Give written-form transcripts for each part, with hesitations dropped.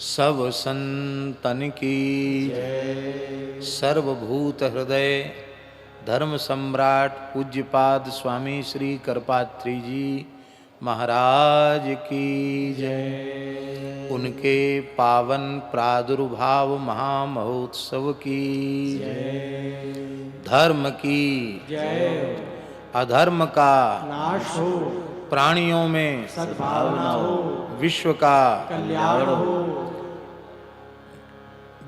सब संतन की सर्वभूत हृदय धर्म सम्राट पूज्यपाद स्वामी श्री करपात्री जी महाराज की जय। उनके पावन प्रादुर्भाव महामहोत्सव की जय। धर्म की जय। अधर्म का नाश हो, प्राणियों में सद्भावना हो, विश्व का कल्याण हो,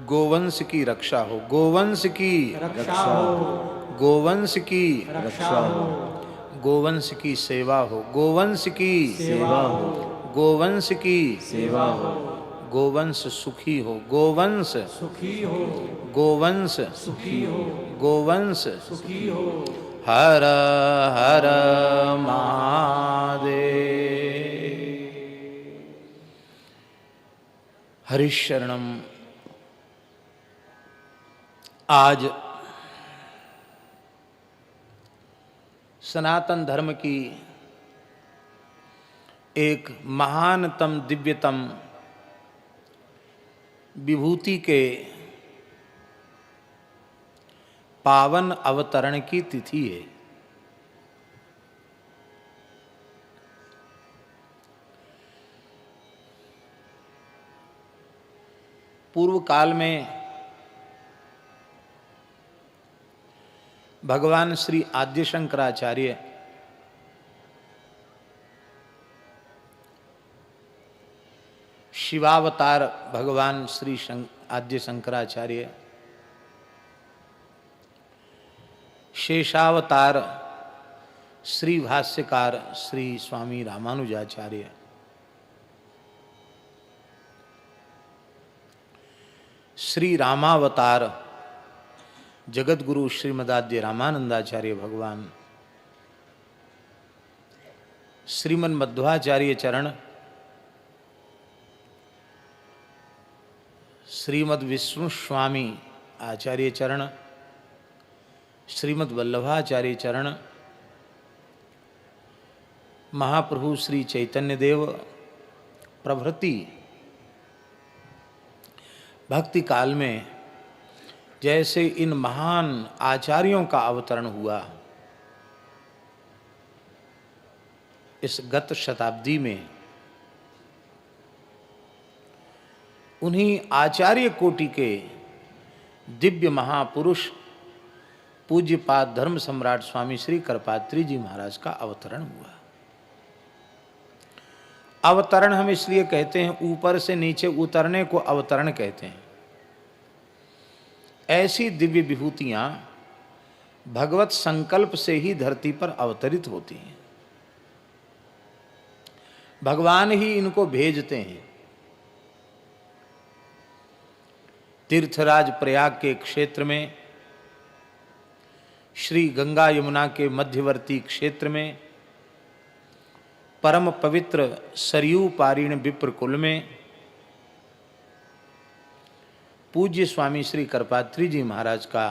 गोवंश की रक्षा हो, गोवंश की रक्षा हो, गोवंश की रक्षा हो, गोवंश की सेवा हो, गोवंश की सेवा हो, गोवंश की सेवा हो, गोवंश सुखी हो, गोवंश सुखी हो, गोवंश सुखी हो, गोवंश सुखी हो। हर हर महादेव। हरिशरणम। आज सनातन धर्म की एक महानतम दिव्यतम विभूति के पावन अवतरण की तिथि है। पूर्व काल में भगवान श्री आद्य शंकराचार्य शिवावतार भगवान श्री आद्य शंकराचार्य, शेषावतार श्री भाष्यकार श्री स्वामी रामानुजाचार्य, श्री रामावतार जगतगुरु श्रीमदाद्य रामानंदाचार्य भगवान, श्रीमन मध्वाचार्य चरण, श्रीमद विष्णु स्वामी आचार्य चरण, श्रीमद वल्लभाचार्य चरण, महाप्रभु श्री चैतन्य देव प्रभृति भक्ति काल में जैसे इन महान आचार्यों का अवतरण हुआ, इस गत शताब्दी में उन्हीं आचार्य कोटि के दिव्य महापुरुष पूज्यपाद धर्म सम्राट स्वामी श्री करपात्री जी महाराज का अवतरण हुआ। अवतरण हम इसलिए कहते हैं, ऊपर से नीचे उतरने को अवतरण कहते हैं। ऐसी दिव्य विभूतियां भगवत संकल्प से ही धरती पर अवतरित होती हैं। भगवान ही इनको भेजते हैं। तीर्थराज प्रयाग के क्षेत्र में, श्री गंगा यमुना के मध्यवर्ती क्षेत्र में, परम पवित्र सरयू पारीण विप्र कुल में पूज्य स्वामी श्री करपात्री जी महाराज का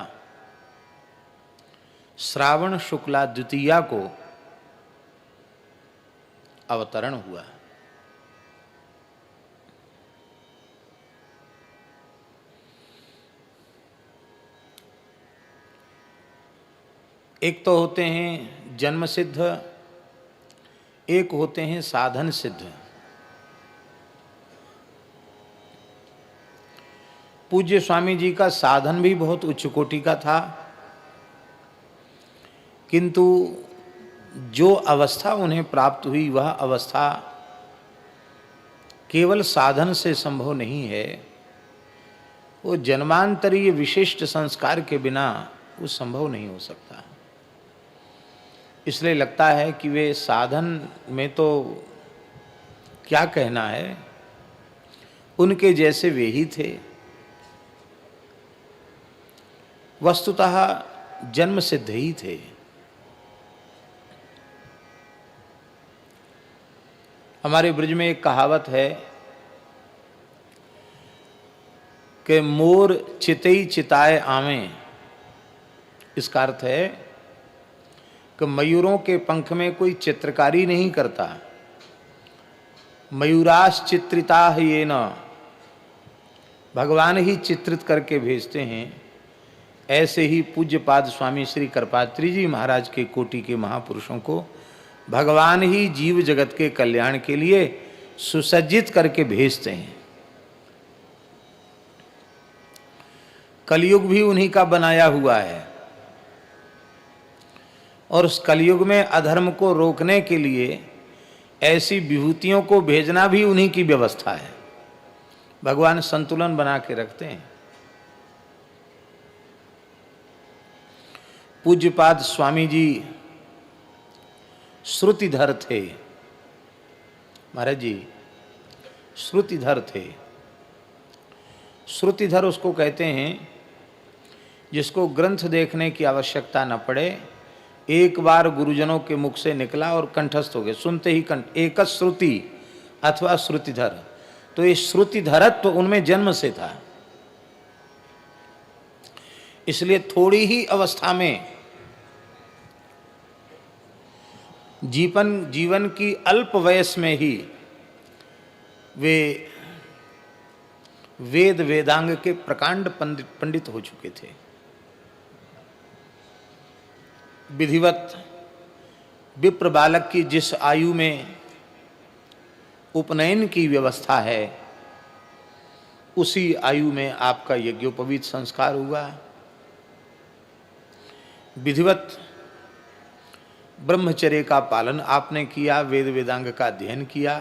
श्रावण शुक्ला द्वितीया को अवतरण हुआ। एक तो होते हैं जन्म सिद्ध, एक होते हैं साधन सिद्ध। पूज्य स्वामी जी का साधन भी बहुत उच्च कोटि का था, किंतु जो अवस्था उन्हें प्राप्त हुई वह अवस्था केवल साधन से संभव नहीं है। वो जन्मांतरीय विशिष्ट संस्कार के बिना वो संभव नहीं हो सकता। इसलिए लगता है कि वे साधन में तो क्या कहना है, उनके जैसे वे ही थे। वस्तुतः जन्म सिद्ध ही थे। हमारे ब्रज में एक कहावत है कि मोर चितई चिताए आवें। इसका अर्थ है कि मयूरों के पंख में कोई चित्रकारी नहीं करता, मयूराश्चित्रिता ये न, भगवान ही चित्रित करके भेजते हैं, ऐसे ही पूज्यपाद स्वामी श्री करपात्री जी महाराज के कोटि के महापुरुषों को भगवान ही जीव जगत के कल्याण के लिए सुसज्जित करके भेजते हैं। कलयुग भी उन्हीं का बनाया हुआ है और उस कलयुग में अधर्म को रोकने के लिए ऐसी विभूतियों को भेजना भी उन्हीं की व्यवस्था है। भगवान संतुलन बना के रखते हैं। पूज्यपाद स्वामी जी श्रुतिधर थे, महाराज जी श्रुतिधर थे। श्रुतिधर उसको कहते हैं जिसको ग्रंथ देखने की आवश्यकता न पड़े, एक बार गुरुजनों के मुख से निकला और कंठस्थ हो गए, सुनते ही कंठ, एक श्रुति अथवा श्रुतिधर। तो ये श्रुतिधरत्व तो उनमें जन्म से था, इसलिए थोड़ी ही अवस्था में जीवन की अल्प वयस में ही वे वेद वेदांग के प्रकांड पंडित हो चुके थे। विधिवत विप्र बालक की जिस आयु में उपनयन की व्यवस्था है, उसी आयु में आपका यज्ञोपवीत संस्कार हुआ। विधिवत ब्रह्मचर्य का पालन आपने किया, वेद वेदांग का अध्ययन किया,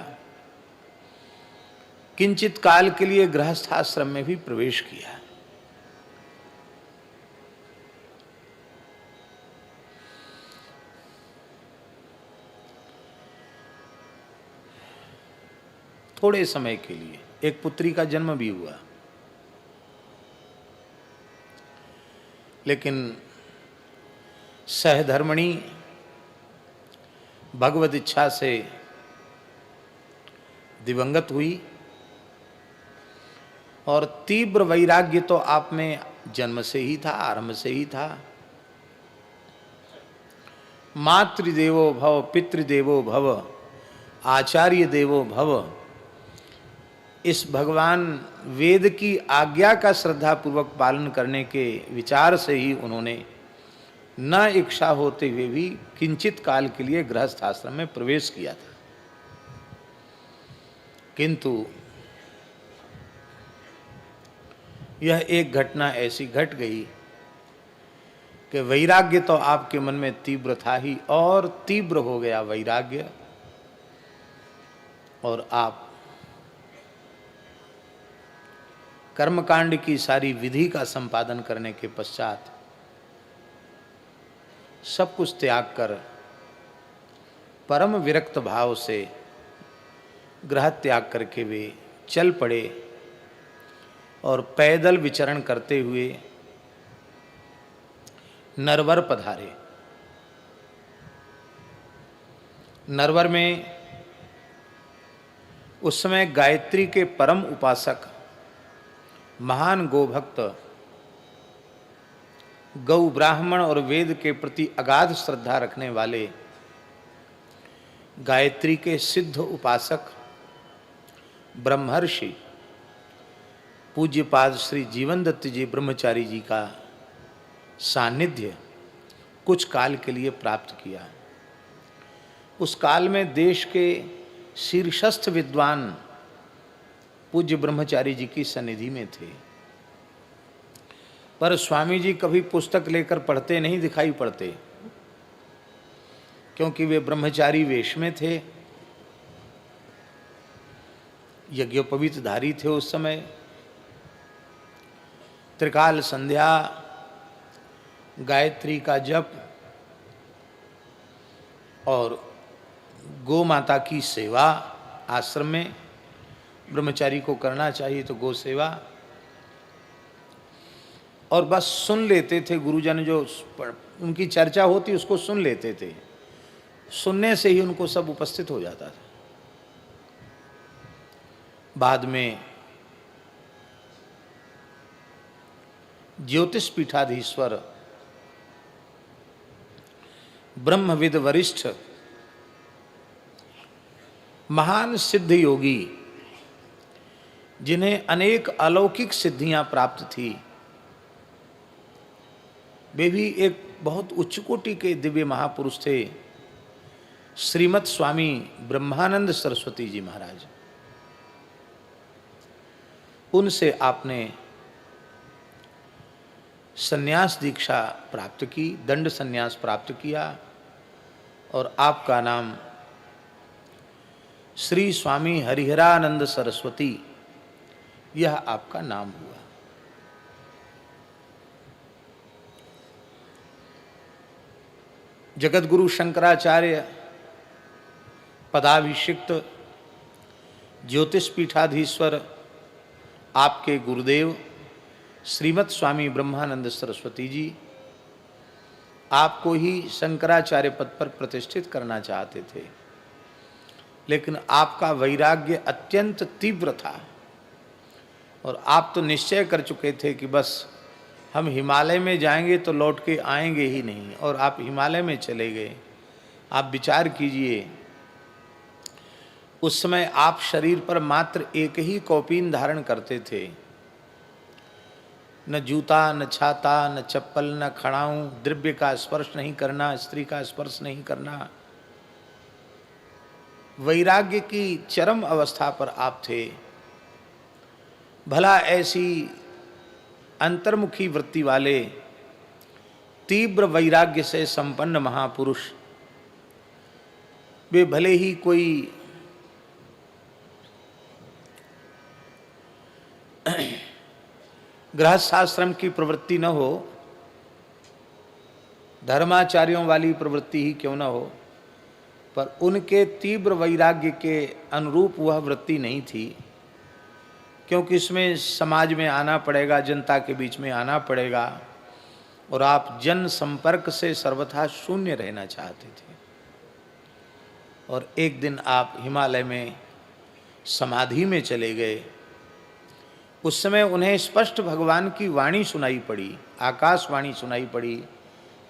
किंचित काल के लिए गृहस्थाश्रम में भी प्रवेश किया। थोड़े समय के लिए एक पुत्री का जन्म भी हुआ, लेकिन सहधर्मणी भगवत इच्छा से दिवंगत हुई और तीव्र वैराग्य तो आप में जन्म से ही था, आरंभ से ही था। मातृदेवो भव, पितृदेवो भव, आचार्य देवो भव, इस भगवान वेद की आज्ञा का श्रद्धापूर्वक पालन करने के विचार से ही उन्होंने न इच्छा होते हुए भी किंचित काल के लिए गृहस्थ आश्रम में प्रवेश किया था। किंतु यह एक घटना ऐसी घट गई कि वैराग्य तो आपके मन में तीव्र था ही, और तीव्र हो गया वैराग्य, और आप कर्मकांड की सारी विधि का संपादन करने के पश्चात सब कुछ त्याग कर परम विरक्त भाव से गृह त्याग करके वे चल पड़े और पैदल विचरण करते हुए नरवर पधारे। नरवर में उस समय गायत्री के परम उपासक, महान गोभक्त, गौ ब्राह्मण और वेद के प्रति अगाध श्रद्धा रखने वाले गायत्री के सिद्ध उपासक ब्रह्मर्षि पूज्यपाद श्री जीवन दत्त जी ब्रह्मचारी जी का सानिध्य कुछ काल के लिए प्राप्त किया। उस काल में देश के शीर्षस्थ विद्वान पूज्य ब्रह्मचारी जी की सन्निधि में थे, पर स्वामी जी कभी पुस्तक लेकर पढ़ते नहीं दिखाई पड़ते, क्योंकि वे ब्रह्मचारी वेश में थे, यज्ञोपवीत धारी थे। उस समय त्रिकाल संध्या, गायत्री का जप और गौ माता की सेवा आश्रम में ब्रह्मचारी को करना चाहिए, तो गौ सेवा, और बस सुन लेते थे। गुरुजन जो उनकी चर्चा होती उसको सुन लेते थे, सुनने से ही उनको सब उपस्थित हो जाता था। बाद में ज्योतिष पीठाधीश्वर ब्रह्मविद वरिष्ठ महान सिद्ध योगी जिन्हें अनेक अलौकिक सिद्धियां प्राप्त थी, वे भी एक बहुत उच्च कोटि के दिव्य महापुरुष थे, श्रीमद् स्वामी ब्रह्मानंद सरस्वती जी महाराज। उनसे आपने संन्यास दीक्षा प्राप्त की, दंड संन्यास प्राप्त किया, और आपका नाम श्री स्वामी हरिहरानंद सरस्वती, यह आपका नाम हुआ। जगतगुरु शंकराचार्य पदाभिषिक्त ज्योतिष पीठाधीश्वर आपके गुरुदेव श्रीमद् स्वामी ब्रह्मानंद सरस्वती जी आपको ही शंकराचार्य पद पर प्रतिष्ठित करना चाहते थे, लेकिन आपका वैराग्य अत्यंत तीव्र था और आप तो निश्चय कर चुके थे कि बस हम हिमालय में जाएंगे तो लौट के आएंगे ही नहीं, और आप हिमालय में चले गए। आप विचार कीजिए, उस समय आप शरीर पर मात्र एक ही कौपीन धारण करते थे, न जूता, न छाता, न चप्पल, न खड़ाऊं, द्रव्य का स्पर्श नहीं करना, स्त्री का स्पर्श नहीं करना। वैराग्य की चरम अवस्था पर आप थे। भला ऐसी अंतर्मुखी वृत्ति वाले तीव्र वैराग्य से संपन्न महापुरुष, वे भले ही कोई गृहस्थाश्रम की प्रवृत्ति न हो, धर्माचार्यों वाली प्रवृत्ति ही क्यों न हो, पर उनके तीव्र वैराग्य के अनुरूप वह वृत्ति नहीं थी, क्योंकि इसमें समाज में आना पड़ेगा, जनता के बीच में आना पड़ेगा, और आप जन संपर्क से सर्वथा शून्य रहना चाहते थे। और एक दिन आप हिमालय में समाधि में चले गए। उस समय उन्हें स्पष्ट भगवान की वाणी सुनाई पड़ी, आकाशवाणी सुनाई पड़ी,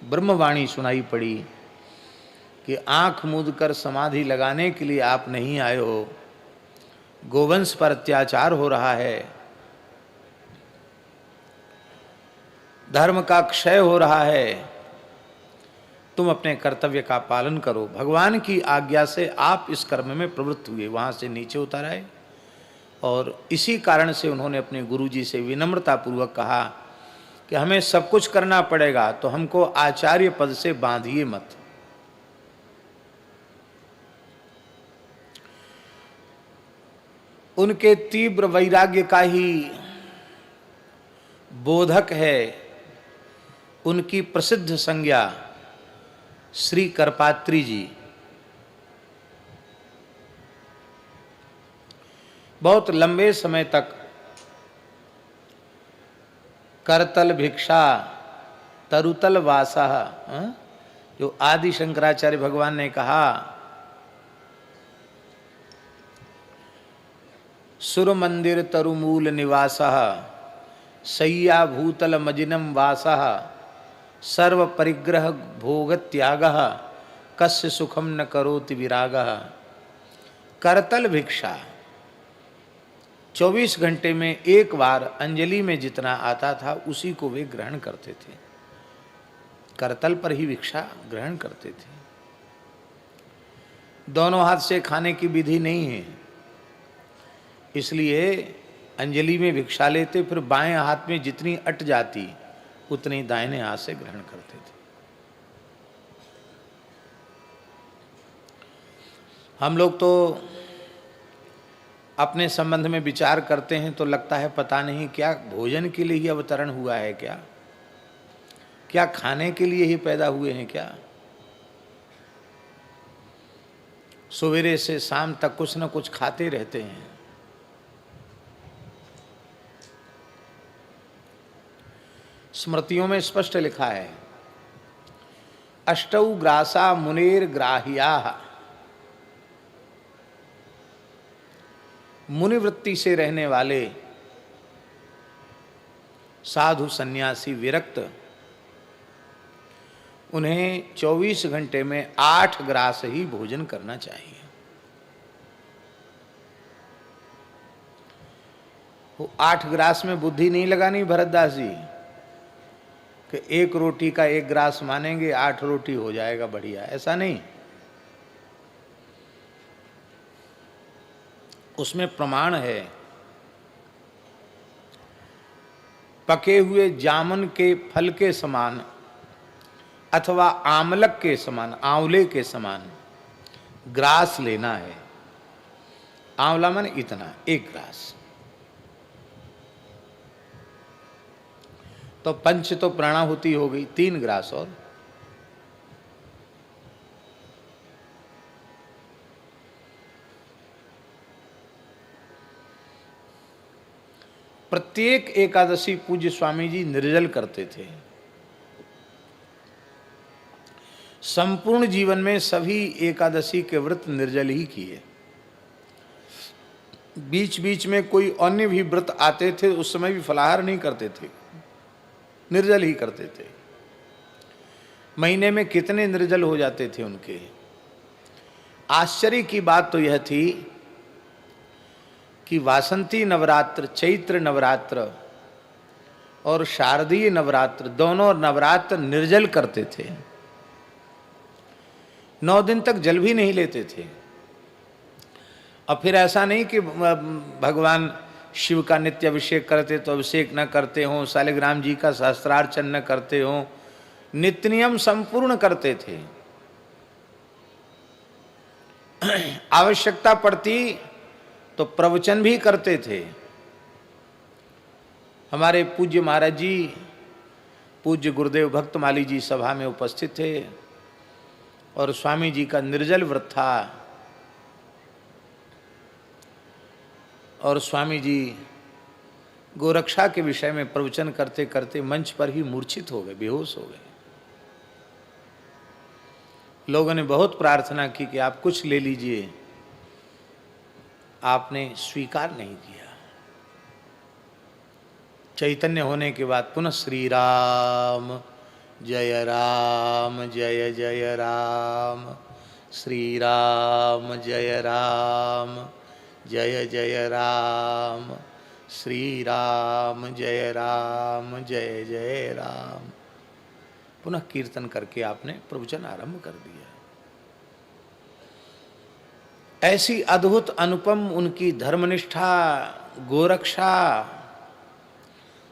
ब्रह्मवाणी सुनाई पड़ी कि आंख मूंद कर समाधि लगाने के लिए आप नहीं आए हो, गोवंश पर अत्याचार हो रहा है, धर्म का क्षय हो रहा है, तुम अपने कर्तव्य का पालन करो। भगवान की आज्ञा से आप इस कर्म में प्रवृत्त हुए, वहां से नीचे उतर आए, और इसी कारण से उन्होंने अपने गुरुजी से विनम्रता पूर्वक कहा कि हमें सब कुछ करना पड़ेगा, तो हमको आचार्य पद से बांधिए मत। उनके तीव्र वैराग्य का ही बोधक है उनकी प्रसिद्ध संज्ञा श्री करपात्री जी। बहुत लंबे समय तक करतल भिक्षा तरुतल वासा, जो आदि शंकराचार्य भगवान ने कहा, सुर मंदिर तरुमूल निवासः शय्या भूतल मजिनम वासः सर्व परिग्रह भोग त्यागः कस्य सुखम न करोति विरागः। करतल भिक्षा 24 घंटे में एक बार अंजलि में जितना आता था उसी को वे ग्रहण करते थे, करतल पर ही भिक्षा ग्रहण करते थे। दोनों हाथ से खाने की विधि नहीं है, इसलिए अंजलि में भिक्षा लेते, फिर बाएं हाथ में जितनी अट जाती उतनी दाहिने हाथ से ग्रहण करते थे। हम लोग तो अपने संबंध में विचार करते हैं तो लगता है पता नहीं क्या भोजन के लिए ही अवतरण हुआ है, क्या खाने के लिए ही पैदा हुए हैं क्या। सवेरे से शाम तक कुछ न कुछ खाते रहते हैं। स्मृतियों में स्पष्ट लिखा है, अष्टौ ग्रासा मुनेर ग्राह्याः, मुनिवृत्ति से रहने वाले साधु सन्यासी विरक्त, उन्हें 24 घंटे में 8 ग्रास ही भोजन करना चाहिए। वो 8 ग्रास में बुद्धि नहीं लगानी भरतदास जी कि 1 रोटी का 1 ग्रास मानेंगे 8 रोटी हो जाएगा बढ़िया, ऐसा नहीं। उसमें प्रमाण है। पके हुए जामुन के फल के समान अथवा आमलक के समान, आंवले के समान ग्रास लेना है। आंवला मन इतना 1 ग्रास। तो पंच तो प्राणाहुति हो गई, 3 ग्रास और। प्रत्येक एकादशी पूज्य स्वामी जी निर्जल करते थे। संपूर्ण जीवन में सभी एकादशी के व्रत निर्जल ही किए। बीच बीच में कोई अन्य भी व्रत आते थे, उस समय भी फलाहार नहीं करते थे, निर्जल ही करते थे। महीने में कितने निर्जल हो जाते थे उनके। आश्चर्य की बात तो यह थी कि वासंती नवरात्र, चैत्र नवरात्र और शारदीय नवरात्र दोनों नवरात्र निर्जल करते थे। 9 दिन तक जल भी नहीं लेते थे। और फिर ऐसा नहीं कि भगवान शिव का नित्य अभिषेक करते तो अभिषेक न करते हों, शालिग्राम जी का सहस्त्रार्चन न करते हों, नित्य नियम संपूर्ण करते थे। आवश्यकता पड़ती तो प्रवचन भी करते थे। हमारे पूज्य महाराज जी, पूज्य गुरुदेव भक्तमाली जी सभा में उपस्थित थे और स्वामी जी का निर्जल व्रत था और स्वामी जी गोरक्षा के विषय में प्रवचन करते करते मंच पर ही मूर्छित हो गए, बेहोश हो गए। लोगों ने बहुत प्रार्थना की कि आप कुछ ले लीजिए, आपने स्वीकार नहीं किया। चैतन्य होने के बाद पुनः श्री राम जय राम जय जय राम, श्री राम जय राम जय जय राम, श्री राम जय राम जय जय राम। पुनः कीर्तन करके आपने प्रवचन आरंभ कर दिया। ऐसी अद्भुत अनुपम उनकी धर्मनिष्ठा, गोरक्षा,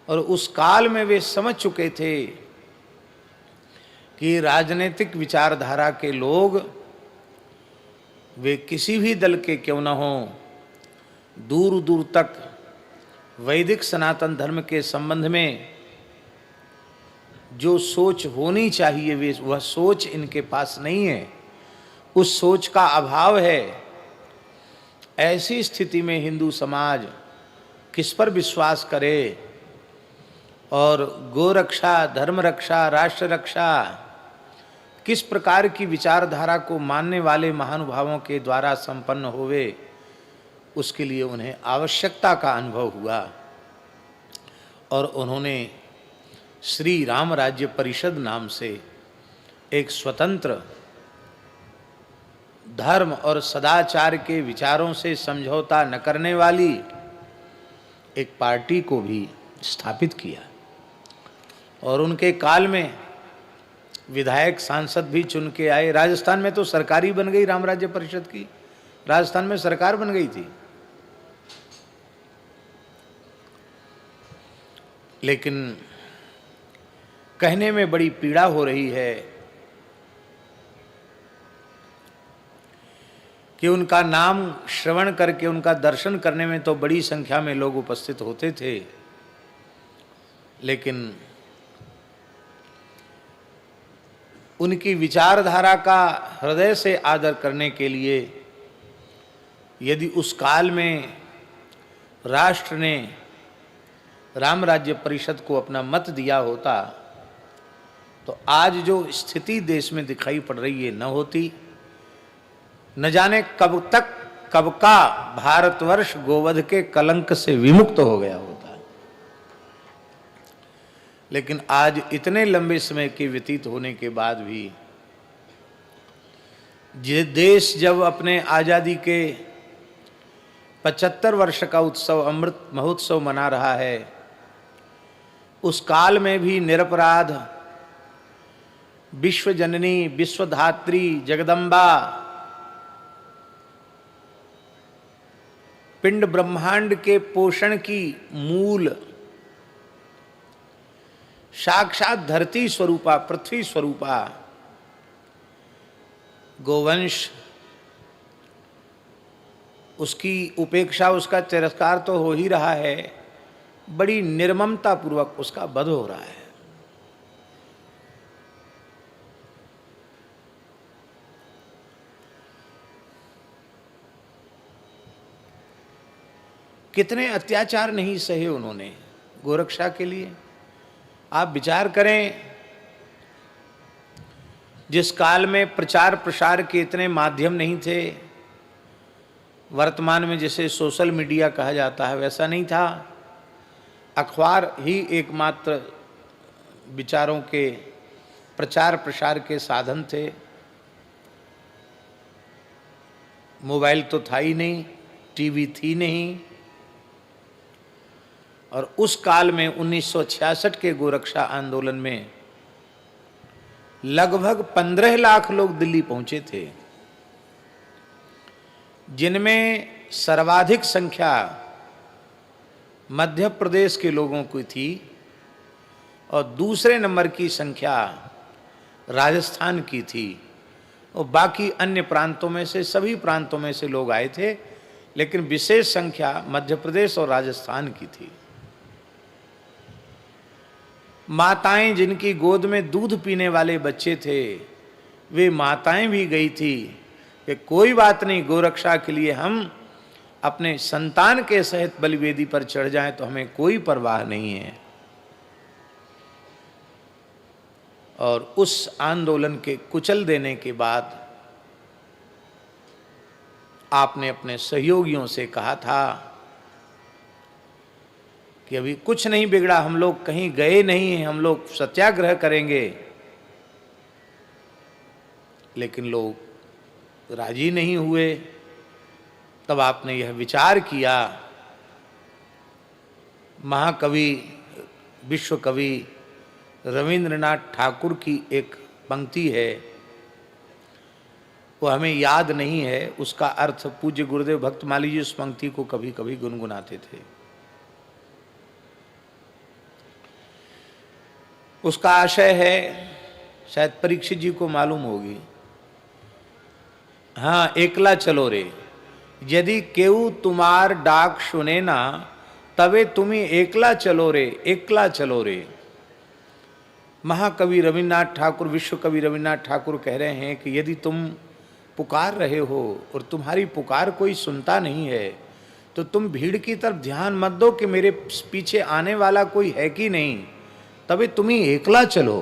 और उस काल में वे समझ चुके थे कि राजनीतिक विचारधारा के लोग, वे किसी भी दल के क्यों न हों, दूर दूर तक वैदिक सनातन धर्म के संबंध में जो सोच होनी चाहिए वे वह सोच इनके पास नहीं है, उस सोच का अभाव है। ऐसी स्थिति में हिंदू समाज किस पर विश्वास करे और गोरक्षा, धर्म रक्षा, राष्ट्र रक्षा किस प्रकार की विचारधारा को मानने वाले महानुभावों के द्वारा संपन्न होवे, उसके लिए उन्हें आवश्यकता का अनुभव हुआ और उन्होंने श्री राम राज्य परिषद नाम से एक स्वतंत्र धर्म और सदाचार के विचारों से समझौता न करने वाली एक पार्टी को भी स्थापित किया। और उनके काल में विधायक, सांसद भी चुन के आए। राजस्थान में तो सरकार ही बन गई राम राज्य परिषद की, राजस्थान में सरकार बन गई थी। लेकिन कहने में बड़ी पीड़ा हो रही है कि उनका नाम श्रवण करके उनका दर्शन करने में तो बड़ी संख्या में लोग उपस्थित होते थे, लेकिन उनकी विचारधारा का हृदय से आदर करने के लिए यदि उस काल में राष्ट्र ने राम राज्य परिषद को अपना मत दिया होता तो आज जो स्थिति देश में दिखाई पड़ रही है न होती। न जाने कब तक, कब का भारतवर्ष गोवध के कलंक से विमुक्त हो गया होता। लेकिन आज इतने लंबे समय के व्यतीत होने के बाद भी ये देश जब अपने आज़ादी के 75 वर्ष का उत्सव, अमृत महोत्सव मना रहा है। उस काल में भी निरपराध विश्व जननी, विश्वधात्री, जगदम्बा, पिंड ब्रह्मांड के पोषण की मूल, साक्षात धरती स्वरूपा, पृथ्वी स्वरूपा गोवंश, उसकी उपेक्षा, उसका तिरस्कार तो हो ही रहा है, बड़ी निर्ममता पूर्वक उसका वध हो रहा है। कितने अत्याचार नहीं सहे उन्होंने गोरक्षा के लिए। आप विचार करें, जिस काल में प्रचार प्रसार के इतने माध्यम नहीं थे, वर्तमान में जैसे सोशल मीडिया कहा जाता है वैसा नहीं था। अखबार ही एकमात्र विचारों के प्रचार प्रसार के साधन थे। मोबाइल तो था ही नहीं, टीवी थी नहीं। और उस काल में 1966 के गोरक्षा आंदोलन में लगभग 15 लाख लोग दिल्ली पहुंचे थे, जिनमें सर्वाधिक संख्या मध्य प्रदेश के लोगों की थी और दूसरे नंबर की संख्या राजस्थान की थी, और बाकी अन्य प्रांतों में से, सभी प्रांतों में से लोग आए थे, लेकिन विशेष संख्या मध्य प्रदेश और राजस्थान की थी। माताएं जिनकी गोद में दूध पीने वाले बच्चे थे, वे माताएं भी गई थी कि कोई बात नहीं, गोरक्षा के लिए हम अपने संतान के सहित बलिवेदी पर चढ़ जाएं तो हमें कोई परवाह नहीं है। और उस आंदोलन के कुचल देने के बाद आपने अपने सहयोगियों से कहा था कि अभी कुछ नहीं बिगड़ा, हम लोग कहीं गए नहीं हैं, हम लोग सत्याग्रह करेंगे। लेकिन लोग राजी नहीं हुए। तब आपने यह विचार किया, महाकवि, विश्व कवि रविंद्रनाथ ठाकुर की एक पंक्ति है, वो हमें याद नहीं है, उसका अर्थ पूज्य गुरुदेव भक्तमाली जी उस पंक्ति को कभी कभी गुनगुनाते थे। उसका आशय है, शायद परीक्षित जी को मालूम होगी। हाँ, एकला चलो रे, यदि केऊ तुम्हार डाक सुने ना, तबे तुम्ही एकला चलो रे, एकला चलो रे। महाकवि रविन्द्रनाथ ठाकुर, विश्व कवि रविन्द्रनाथ ठाकुर कह रहे हैं कि यदि तुम पुकार रहे हो और तुम्हारी पुकार कोई सुनता नहीं है, तो तुम भीड़ की तरफ ध्यान मत दो कि मेरे पीछे आने वाला कोई है कि नहीं, तभी तुम ही एकला चलो,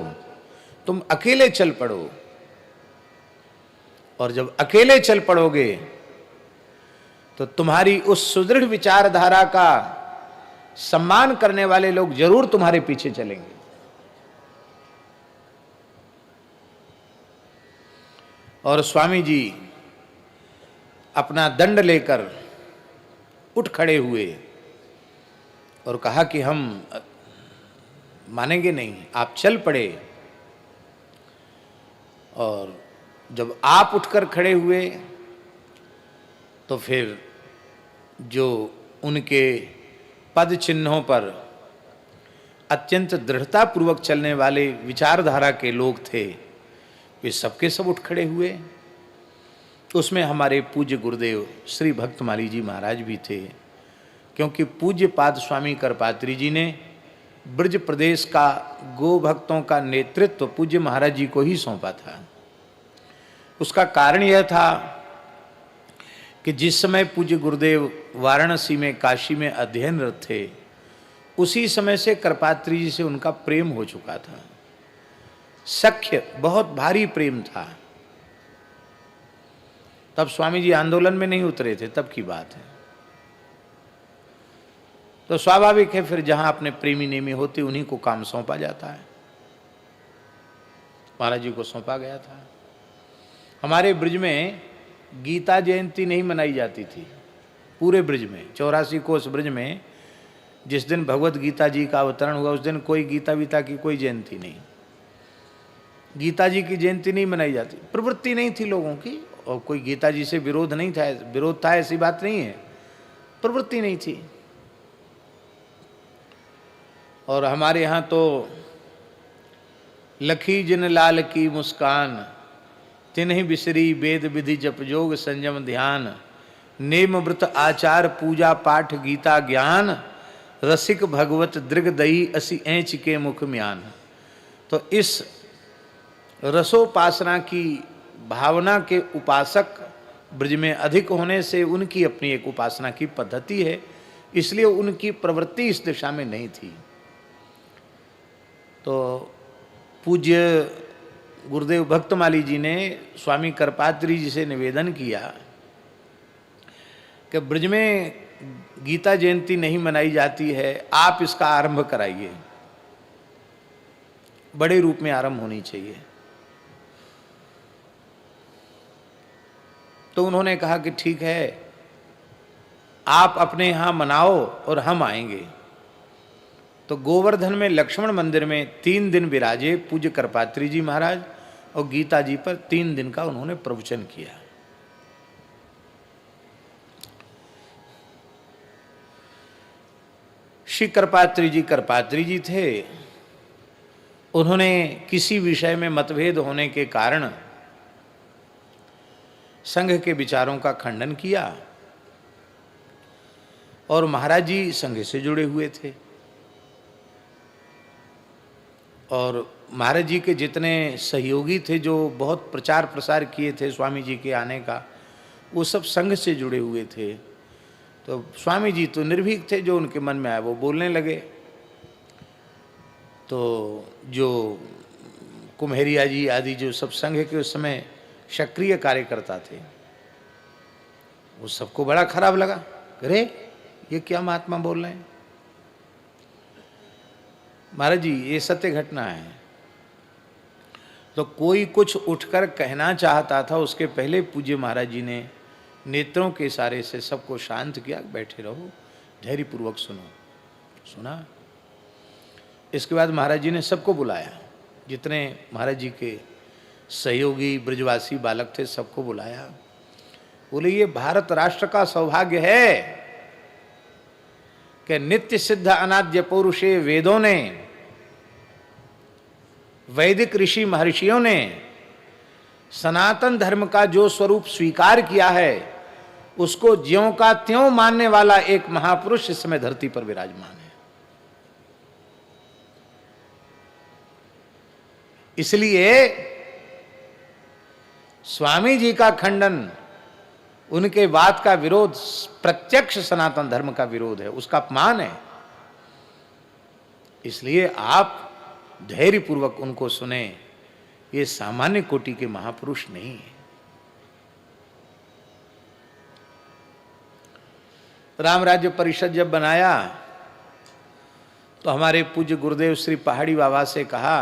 तुम अकेले चल पड़ो। और जब अकेले चल पड़ोगे तो तुम्हारी उस सुदृढ़ विचारधारा का सम्मान करने वाले लोग जरूर तुम्हारे पीछे चलेंगे। और स्वामी जी अपना दंड लेकर उठ खड़े हुए और कहा कि हम मानेंगे नहीं, आप चल पड़े। और जब आप उठकर खड़े हुए तो फिर जो उनके पद चिन्हों पर अत्यंत दृढ़ता पूर्वक चलने वाले विचारधारा के लोग थे, वे सबके सब उठ खड़े हुए। उसमें हमारे पूज्य गुरुदेव श्री भक्तमाली जी महाराज भी थे, क्योंकि पूज्य पाद स्वामी करपात्री जी ने ब्रज प्रदेश का गो भक्तों का नेतृत्व पूज्य महाराज जी को ही सौंपा था। उसका कारण यह था कि जिस समय पूज्य गुरुदेव वाराणसी में, काशी में अध्ययनरत थे, उसी समय से करपात्री जी से उनका प्रेम हो चुका था। सख्य, बहुत भारी प्रेम था। तब स्वामी जी आंदोलन में नहीं उतरे थे, तब की बात है। तो स्वाभाविक है, फिर जहां अपने प्रेमी नेमी होते उन्हीं को काम सौंपा जाता है। महाराज जी को सौंपा गया था। हमारे ब्रज में गीता जयंती नहीं मनाई जाती थी, पूरे ब्रज में, 84 कोस ब्रज में जिस दिन भगवत गीता जी का अवतरण हुआ उस दिन कोई गीता वीता की कोई जयंती नहीं, गीता जी की जयंती नहीं मनाई जाती। प्रवृत्ति नहीं थी लोगों की, और कोई गीता जी से विरोध नहीं था, विरोध था ऐसी बात नहीं है, प्रवृत्ति नहीं थी। और हमारे यहाँ तो लखी जिन लाल की मुस्कान, तिन्हि बिसरी वेद विधि जप जोग संयम ध्यान, नेम व्रत आचार पूजा पाठ गीता ज्ञान, रसिक भगवत दृग दई असी ऐंच के मुख म्यान। तो इस रसोपासना की भावना के उपासक ब्रज में अधिक होने से उनकी अपनी एक उपासना की पद्धति है, इसलिए उनकी प्रवृत्ति इस दिशा में नहीं थी। तो पूज्य गुरुदेव भक्तमाली जी ने स्वामी करपात्री जी से निवेदन किया कि ब्रज में गीता जयंती नहीं मनाई जाती है, आप इसका आरंभ कराइए, बड़े रूप में आरंभ होनी चाहिए। तो उन्होंने कहा कि ठीक है, आप अपने यहाँ मनाओ और हम आएंगे। तो गोवर्धन में लक्ष्मण मंदिर में 3 दिन विराजे पूज्य करपात्री जी महाराज, और गीता जी पर 3 दिन का उन्होंने प्रवचन किया। श्री करपात्री जी थे, उन्होंने किसी विषय में मतभेद होने के कारण संघ के विचारों का खंडन किया, और महाराज जी संघ से जुड़े हुए थे, और महाराज जी के जितने सहयोगी थे जो बहुत प्रचार प्रसार किए थे स्वामी जी के आने का, वो सब संघ से जुड़े हुए थे। तो स्वामी जी तो निर्भीक थे, जो उनके मन में आया वो बोलने लगे। तो जो कुम्हेरिया जी आदि जो सब संघ के उस समय सक्रिय कार्यकर्ता थे, वो सबको बड़ा खराब लगा, अरे ये क्या महात्मा बोल रहे हैं। महाराज जी ये सत्य घटना है। तो कोई कुछ उठकर कहना चाहता था, उसके पहले पूज्य महाराज जी ने नेत्रों के इशारे से सबको शांत किया, बैठे रहो, धैर्य पूर्वक सुनो। सुना। इसके बाद महाराज जी ने सबको बुलाया, जितने महाराज जी के सहयोगी ब्रजवासी बालक थे सबको बुलाया। बोले ये भारत राष्ट्र का सौभाग्य है कि नित्य सिद्ध अनाद्य पौरुषे वेदों ने, वैदिक ऋषि महर्षियों ने सनातन धर्म का जो स्वरूप स्वीकार किया है उसको ज्यों का त्यों मानने वाला एक महापुरुष इस समय धरती पर विराजमान है। इसलिए स्वामी जी का खंडन, उनके बात का विरोध प्रत्यक्ष सनातन धर्म का विरोध है, उसका अपमान है। इसलिए आप धैर्य पूर्वक उनको सुने, ये सामान्य कोटि के महापुरुष नहीं है। राम राज्य परिषद जब बनाया तो हमारे पूज्य गुरुदेव श्री पहाड़ी बाबा से कहा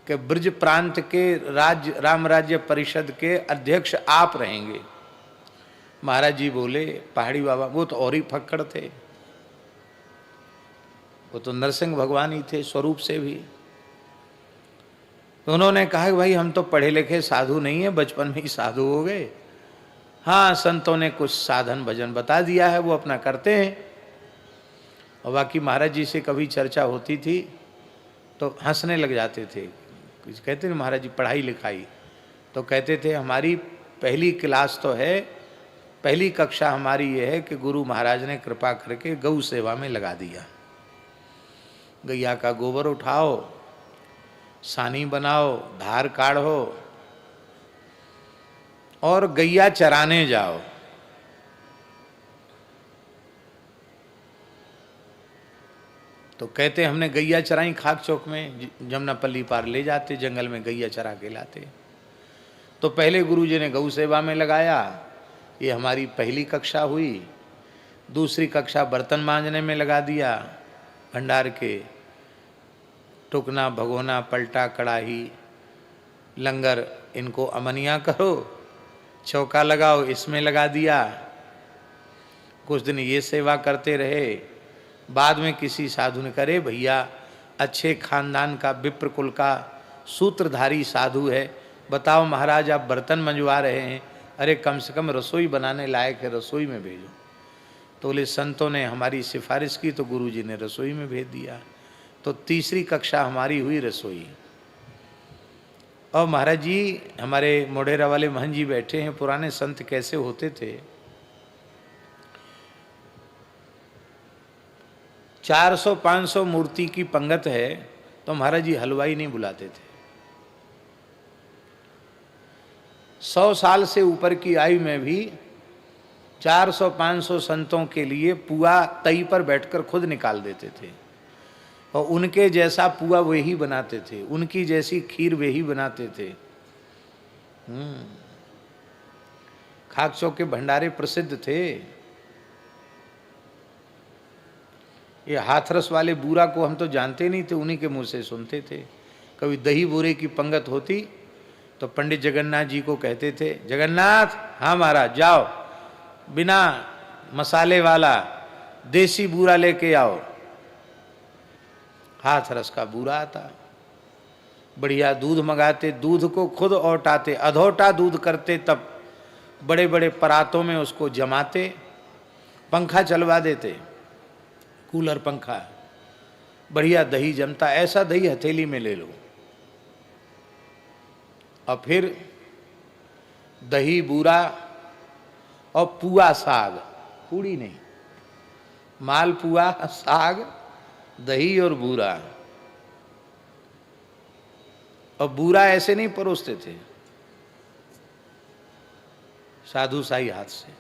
कि ब्रज प्रांत के राम राज्य परिषद के अध्यक्ष आप रहेंगे। महाराज जी बोले, पहाड़ी बाबा वो तो और ही फक्कड़ थे, वो तो नरसिंह भगवान ही थे स्वरूप से भी। तो उन्होंने कहा कि भाई हम तो पढ़े लिखे साधु नहीं है, बचपन में ही साधु हो गए। हाँ, संतों ने कुछ साधन भजन बता दिया है, वो अपना करते हैं। और बाकी महाराज जी से कभी चर्चा होती थी तो हंसने लग जाते थे। कुछ कहते थे महाराज जी पढ़ाई लिखाई, तो कहते थे हमारी पहली क्लास तो है, पहली कक्षा हमारी ये है कि गुरु महाराज ने कृपा करके गौ सेवा में लगा दिया। गैया का गोबर उठाओ, सानी बनाओ, धार काढ़ो और गैया चराने जाओ। तो कहते हमने गैया चराई खाक चौक में, जमुनापल्ली पार ले जाते, जंगल में गैया चरा के लाते। तो पहले गुरुजी ने गौ सेवा में लगाया, ये हमारी पहली कक्षा हुई। दूसरी कक्षा बर्तन मांजने में लगा दिया, भंडार के टुकना भगोना पलटा कड़ाही लंगर इनको अमनिया करो, चौका लगाओ इसमें लगा दिया। कुछ दिन ये सेवा करते रहे। बाद में किसी साधु ने करे, भैया अच्छे खानदान का विप्र कुल का सूत्रधारी साधु है, बताओ महाराज आप बर्तन मंजवा रहे हैं, अरे कम से कम रसोई बनाने लायक है, रसोई में भेजो। तो बोले संतों ने हमारी सिफारिश की तो गुरुजी ने रसोई में भेज दिया। तो तीसरी कक्षा हमारी हुई रसोई। और महाराज जी हमारे मोढेरा वाले महन जी बैठे हैं, पुराने संत कैसे होते थे। 400-500 मूर्ति की पंगत है तो महाराज जी हलवाई नहीं बुलाते थे। 100 साल से ऊपर की आयु में भी 400-500 संतों के लिए पुआ तई पर बैठकर खुद निकाल देते थे, और उनके जैसा पुआ वे ही बनाते थे, उनकी जैसी खीर वे ही बनाते थे। खाक चौक के भंडारे प्रसिद्ध थे। ये हाथरस वाले बूरा को हम तो जानते नहीं थे, उन्हीं के मुंह से सुनते थे। कभी दही बूरे की पंगत होती तो पंडित जगन्नाथ जी को कहते थे, जगन्नाथ हाँ महाराज जाओ, बिना मसाले वाला देसी बूरा लेके आओ। हाथरस का बूरा आता, बढ़िया दूध मंगाते, दूध को खुद औटाते, अधौटा दूध करते, तब बड़े बड़े परातों में उसको जमाते, पंखा चलवा देते, कूलर पंखा, बढ़िया दही जमता। ऐसा दही हथेली में ले लो, और फिर दही बूरा और पुआ साग, पूड़ी नहीं, माल पुआ साग दही और बूरा। और बूरा ऐसे नहीं परोसते थे साधु साई हाथ से,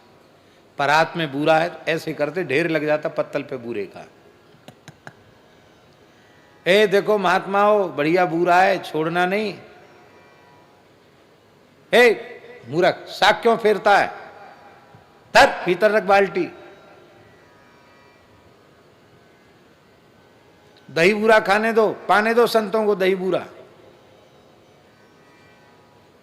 परात में बूरा है ऐसे करते, ढेर लग जाता पत्तल पे बूरे का। ए देखो महात्माओ बढ़िया बूरा है, छोड़ना नहीं। ए मूर्ख साग क्यों फेरता है, धर भीतर रख बाल्टी। दही बूरा खाने दो, पाने दो संतों को दही बूरा।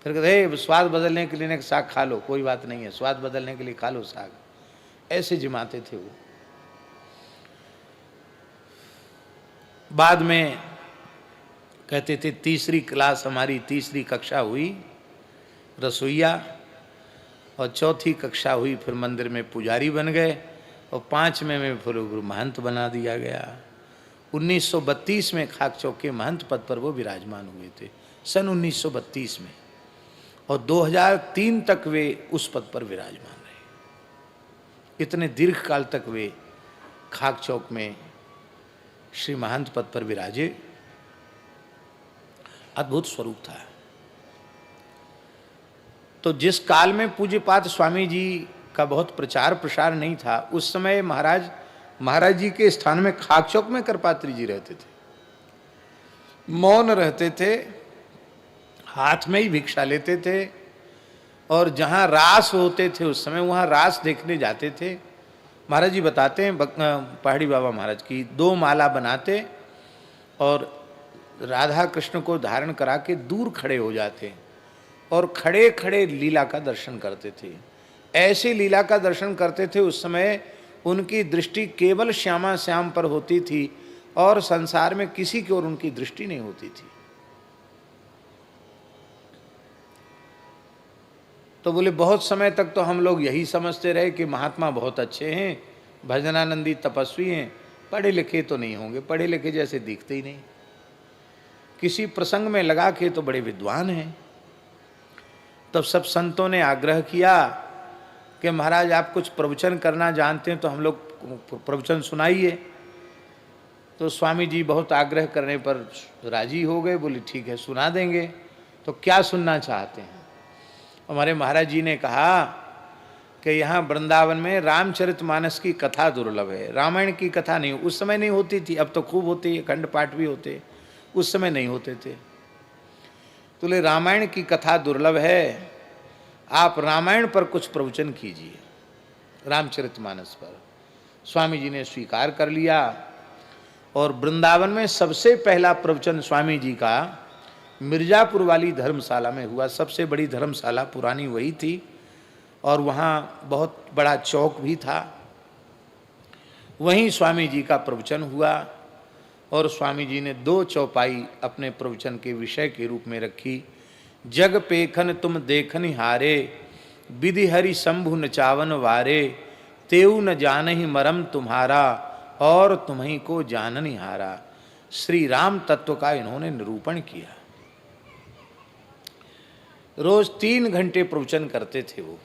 फिर कहते स्वाद बदलने के लिए साग खा लो, कोई बात नहीं है, स्वाद बदलने के लिए खा लो साग। ऐसे जिमाते थे वो। बाद में कहते थे तीसरी क्लास हमारी, तीसरी कक्षा हुई रसोईया, और चौथी कक्षा हुई फिर मंदिर में पुजारी बन गए, और 5वें में फिर गुरु महंत बना दिया गया। 1932 में खाक चौक के महंत पद पर वो विराजमान हुए थे, सन 1932 में, और 2003 तक वे उस पद पर विराजमान रहे। इतने दीर्घ काल तक वे खाक चौक में श्री महंत पद पर विराजे। अद्भुत स्वरूप था। तो जिस काल में पूज्यपाद स्वामी जी का बहुत प्रचार प्रसार नहीं था, उस समय महाराज जी के स्थान में खाक चौक में करपात्री जी रहते थे, मौन रहते थे, हाथ में ही भिक्षा लेते थे, और जहाँ रास होते थे उस समय वहाँ रास देखने जाते थे। महाराज जी बताते हैं पहाड़ी बाबा महाराज की 2 माला बनाते और राधा कृष्ण को धारण करा के दूर खड़े हो जाते और खड़े खड़े लीला का दर्शन करते थे। ऐसे लीला का दर्शन करते थे, उस समय उनकी दृष्टि केवल श्यामा श्याम पर होती थी और संसार में किसी की ओर उनकी दृष्टि नहीं होती थी। तो बोले बहुत समय तक तो हम लोग यही समझते रहे कि महात्मा बहुत अच्छे हैं, भजनानंदी तपस्वी हैं, पढ़े लिखे तो नहीं होंगे, पढ़े लिखे जैसे दिखते ही नहीं, किसी प्रसंग में लगा के तो बड़े विद्वान हैं। तब सब संतों ने आग्रह किया कि महाराज आप कुछ प्रवचन करना जानते हैं तो हम लोग प्रवचन सुनाइए। तो स्वामी जी बहुत आग्रह करने पर राजी हो गए, बोले ठीक है सुना देंगे। तो क्या सुनना चाहते हैं? हमारे महाराज जी ने कहा कि यहाँ वृंदावन में रामचरितमानस की कथा दुर्लभ है, रामायण की कथा नहीं, उस समय नहीं होती थी, अब तो खूब होती है, खंड पाठ भी होते, उस समय नहीं होते थे। तो ले रामायण की कथा दुर्लभ है, आप रामायण पर कुछ प्रवचन कीजिए, रामचरितमानस पर। स्वामी जी ने स्वीकार कर लिया और वृंदावन में सबसे पहला प्रवचन स्वामी जी का मिर्जापुर वाली धर्मशाला में हुआ। सबसे बड़ी धर्मशाला पुरानी वही थी और वहाँ बहुत बड़ा चौक भी था। वहीं स्वामी जी का प्रवचन हुआ और स्वामी जी ने 2 चौपाई अपने प्रवचन के विषय के रूप में रखी। जग पेखन तुम देखन हारे, विधि हरि शंभु नचावन वारे, तेऊ न जानहि मरम तुम्हारा, और तुम्हीं को जाननि हारा। श्री राम तत्व का इन्होंने निरूपण किया। रोज 3 घंटे प्रवचन करते थे वो,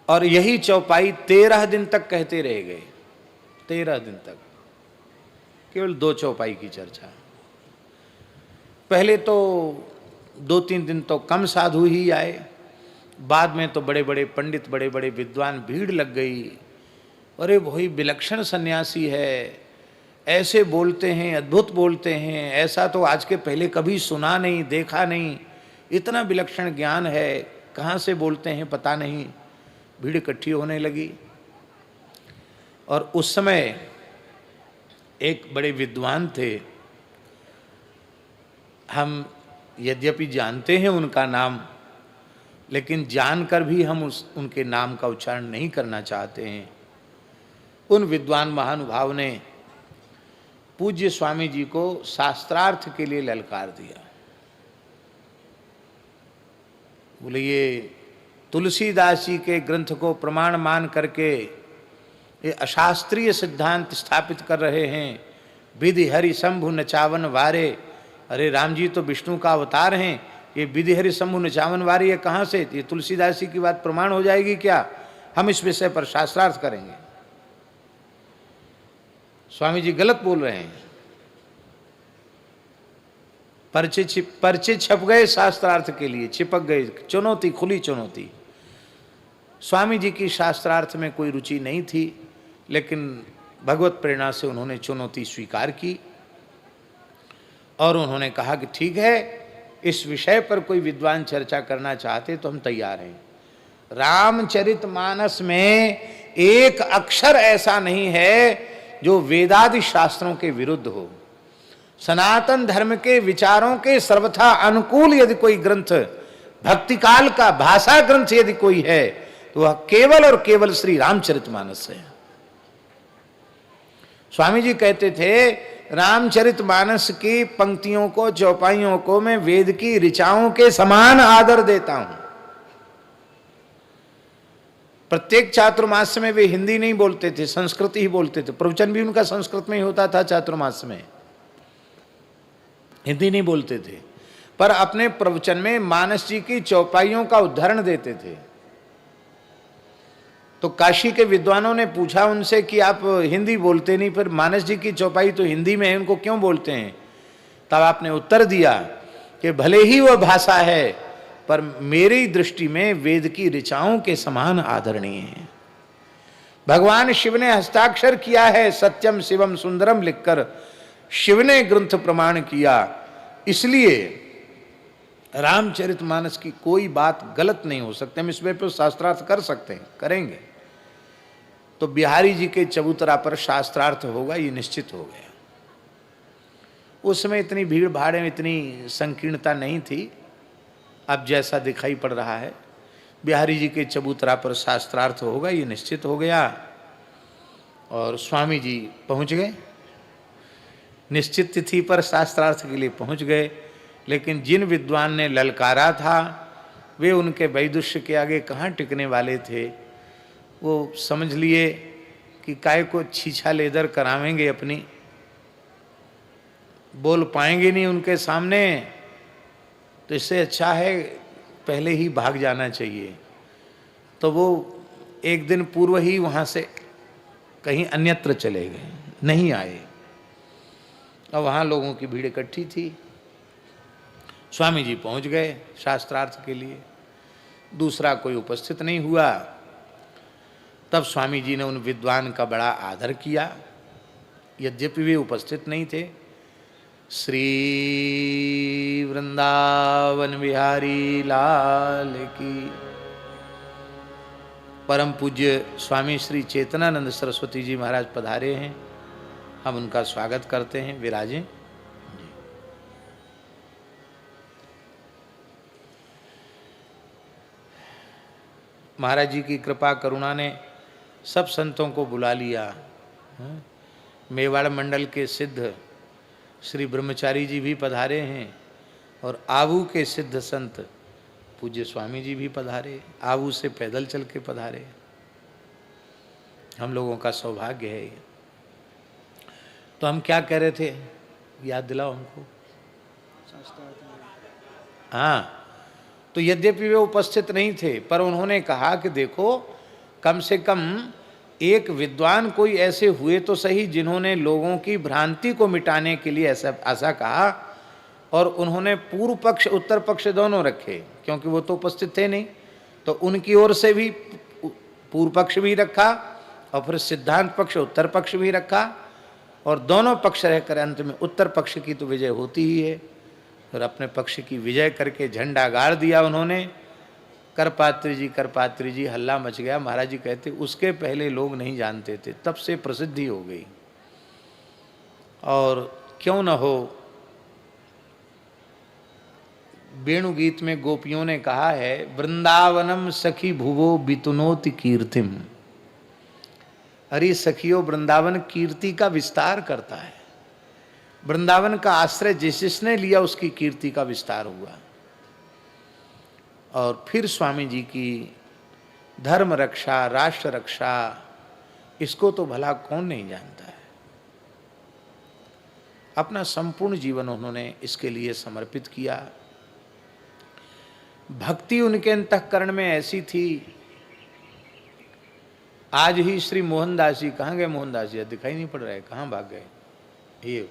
और यही चौपाई 13 दिन तक कहते रह गए। 13 दिन तक केवल 2 चौपाई की चर्चा। पहले तो 2-3 दिन तो कम साधु ही आए, बाद में तो बड़े बड़े पंडित, बड़े बड़े विद्वान, भीड़ लग गई। अरे वही विलक्षण सन्यासी है, ऐसे बोलते हैं, अद्भुत बोलते हैं, ऐसा तो आज के पहले कभी सुना नहीं, देखा नहीं, इतना विलक्षण ज्ञान है, कहाँ से बोलते हैं पता नहीं। भीड़ इकट्ठी होने लगी। और उस समय एक बड़े विद्वान थे, हम यद्यपि जानते हैं उनका नाम, लेकिन जानकर भी हम उनके नाम का उच्चारण नहीं करना चाहते हैं। उन विद्वान महानुभाव ने पूज्य स्वामी जी को शास्त्रार्थ के लिए ललकार दिया। बोले ये तुलसीदास जी के ग्रंथ को प्रमाण मान करके ये अशास्त्रीय सिद्धांत स्थापित कर रहे हैं। विधि हरि शंभु नचावन वारे, अरे राम जी तो विष्णु का अवतार हैं, ये विधि हरि शंभु नचावन वारे ये कहाँ से? ये तुलसीदास जी की बात प्रमाण हो जाएगी क्या? हम इस विषय पर शास्त्रार्थ करेंगे। स्वामी जी गलत बोल रहे हैं। पर्चे छप गए शास्त्रार्थ के लिए, चिपक गए, चुनौती, खुली चुनौती। स्वामी जी की शास्त्रार्थ में कोई रुचि नहीं थी, लेकिन भगवत प्रेरणा से उन्होंने चुनौती स्वीकार की और उन्होंने कहा कि ठीक है, इस विषय पर कोई विद्वान चर्चा करना चाहते तो हम तैयार हैं। रामचरितमानस में एक अक्षर ऐसा नहीं है जो वेदादि शास्त्रों के विरुद्ध हो। सनातन धर्म के विचारों के सर्वथा अनुकूल यदि कोई ग्रंथ, भक्तिकाल का भाषा ग्रंथ यदि कोई है तो वह केवल और केवल श्री रामचरितमानस है। स्वामी जी कहते थे, रामचरितमानस की पंक्तियों को, चौपाइयों को मैं वेद की ऋचाओं के समान आदर देता हूं। प्रत्येक चातुर्मास में वे हिंदी नहीं बोलते थे, संस्कृत ही बोलते थे। प्रवचन भी उनका संस्कृत में ही होता था चातुर्मास में, हिंदी नहीं बोलते थे। पर अपने प्रवचन में मानस जी की चौपाइयों का उदाहरण देते थे। तो काशी के विद्वानों ने पूछा उनसे कि आप हिंदी बोलते नहीं, फिर मानस जी की चौपाई तो हिंदी में है, उनको क्यों बोलते हैं? तब आपने उत्तर दिया कि भले ही वह भाषा है, पर मेरी दृष्टि में वेद की ऋचाओं के समान आदरणीय है। भगवान शिव ने हस्ताक्षर किया है, सत्यम शिवम सुंदरम लिखकर शिव ने ग्रंथ प्रमाण किया। इसलिए रामचरितमानस की कोई बात गलत नहीं हो सकती। हम इस पर शास्त्रार्थ कर सकते हैं, करेंगे। तो बिहारी जी के चबूतरा पर शास्त्रार्थ होगा, ये निश्चित हो गया। उस समय इतनी भीड़ भाड़ में इतनी संकीर्णता नहीं थी, अब जैसा दिखाई पड़ रहा है। बिहारी जी के चबूतरा पर शास्त्रार्थ होगा, ये निश्चित हो गया। और स्वामी जी पहुंच गए, निश्चित तिथि पर शास्त्रार्थ के लिए पहुंच गए। लेकिन जिन विद्वान ने ललकारा था वे उनके वैदुष्य के आगे कहाँ टिकने वाले थे। वो समझ लिए कि काय को छीछा लेदर करावेंगे, अपनी बोल पाएंगे नहीं उनके सामने, तो इससे अच्छा है पहले ही भाग जाना चाहिए। तो वो एक दिन पूर्व ही वहाँ से कहीं अन्यत्र चले गए, नहीं आए। और वहाँ लोगों की भीड़ इकट्ठी थी। स्वामी जी पहुँच गए शास्त्रार्थ के लिए, दूसरा कोई उपस्थित नहीं हुआ। तब स्वामी जी ने उन विद्वान का बड़ा आदर किया, यद्यपि वे उपस्थित नहीं थे। श्री वृंदावन बिहारी लाल की। परम पूज्य स्वामी श्री चेतनानंद सरस्वती जी महाराज पधारे हैं, हम उनका स्वागत करते हैं। विराजें। महाराज जी की कृपा करुणा ने सब संतों को बुला लिया। मेवाड़ मंडल के सिद्ध श्री ब्रह्मचारी जी भी पधारे हैं और आबू के सिद्ध संत पूज्य स्वामी जी भी पधारे, आबू से पैदल चल के पधारे। हम लोगों का सौभाग्य है ये। तो हम क्या कह रहे थे, याद दिलाओ हमको। हाँ, तो यद्यपि वे उपस्थित नहीं थे पर उन्होंने कहा कि देखो कम से कम एक विद्वान कोई ऐसे हुए तो सही जिन्होंने लोगों की भ्रांति को मिटाने के लिए ऐसा कहा। और उन्होंने पूर्व पक्ष उत्तर पक्ष दोनों रखे, क्योंकि वो तो उपस्थित थे नहीं, तो उनकी ओर से भी पूर्व पक्ष भी रखा और फिर सिद्धांत पक्ष उत्तर पक्ष भी रखा, और दोनों पक्ष रहकर अंत में उत्तर पक्ष की तो विजय होती ही है। और अपने पक्ष की विजय करके झंडा गाड़ दिया उन्होंने। करपात्री जी हल्ला मच गया। महाराज जी कहते उसके पहले लोग नहीं जानते थे, तब से प्रसिद्धि हो गई। और क्यों न हो, वेणुगीत में गोपियों ने कहा है, वृंदावनम सखी भुवो बितुनोति कीर्तिम। अरे सखियों, वृंदावन कीर्ति का विस्तार करता है। वृंदावन का आश्रय जिसने लिया उसकी कीर्ति का विस्तार हुआ। और फिर स्वामी जी की धर्म रक्षा, राष्ट्र रक्षा, इसको तो भला कौन नहीं जानता है। अपना संपूर्ण जीवन उन्होंने इसके लिए समर्पित किया। भक्ति उनके अंतःकरण में ऐसी थी। आज ही श्री मोहनदास जी, कहाँ गए मोहनदास जी? दिखाई नहीं पड़ रहा है, कहाँ भाग गए ये?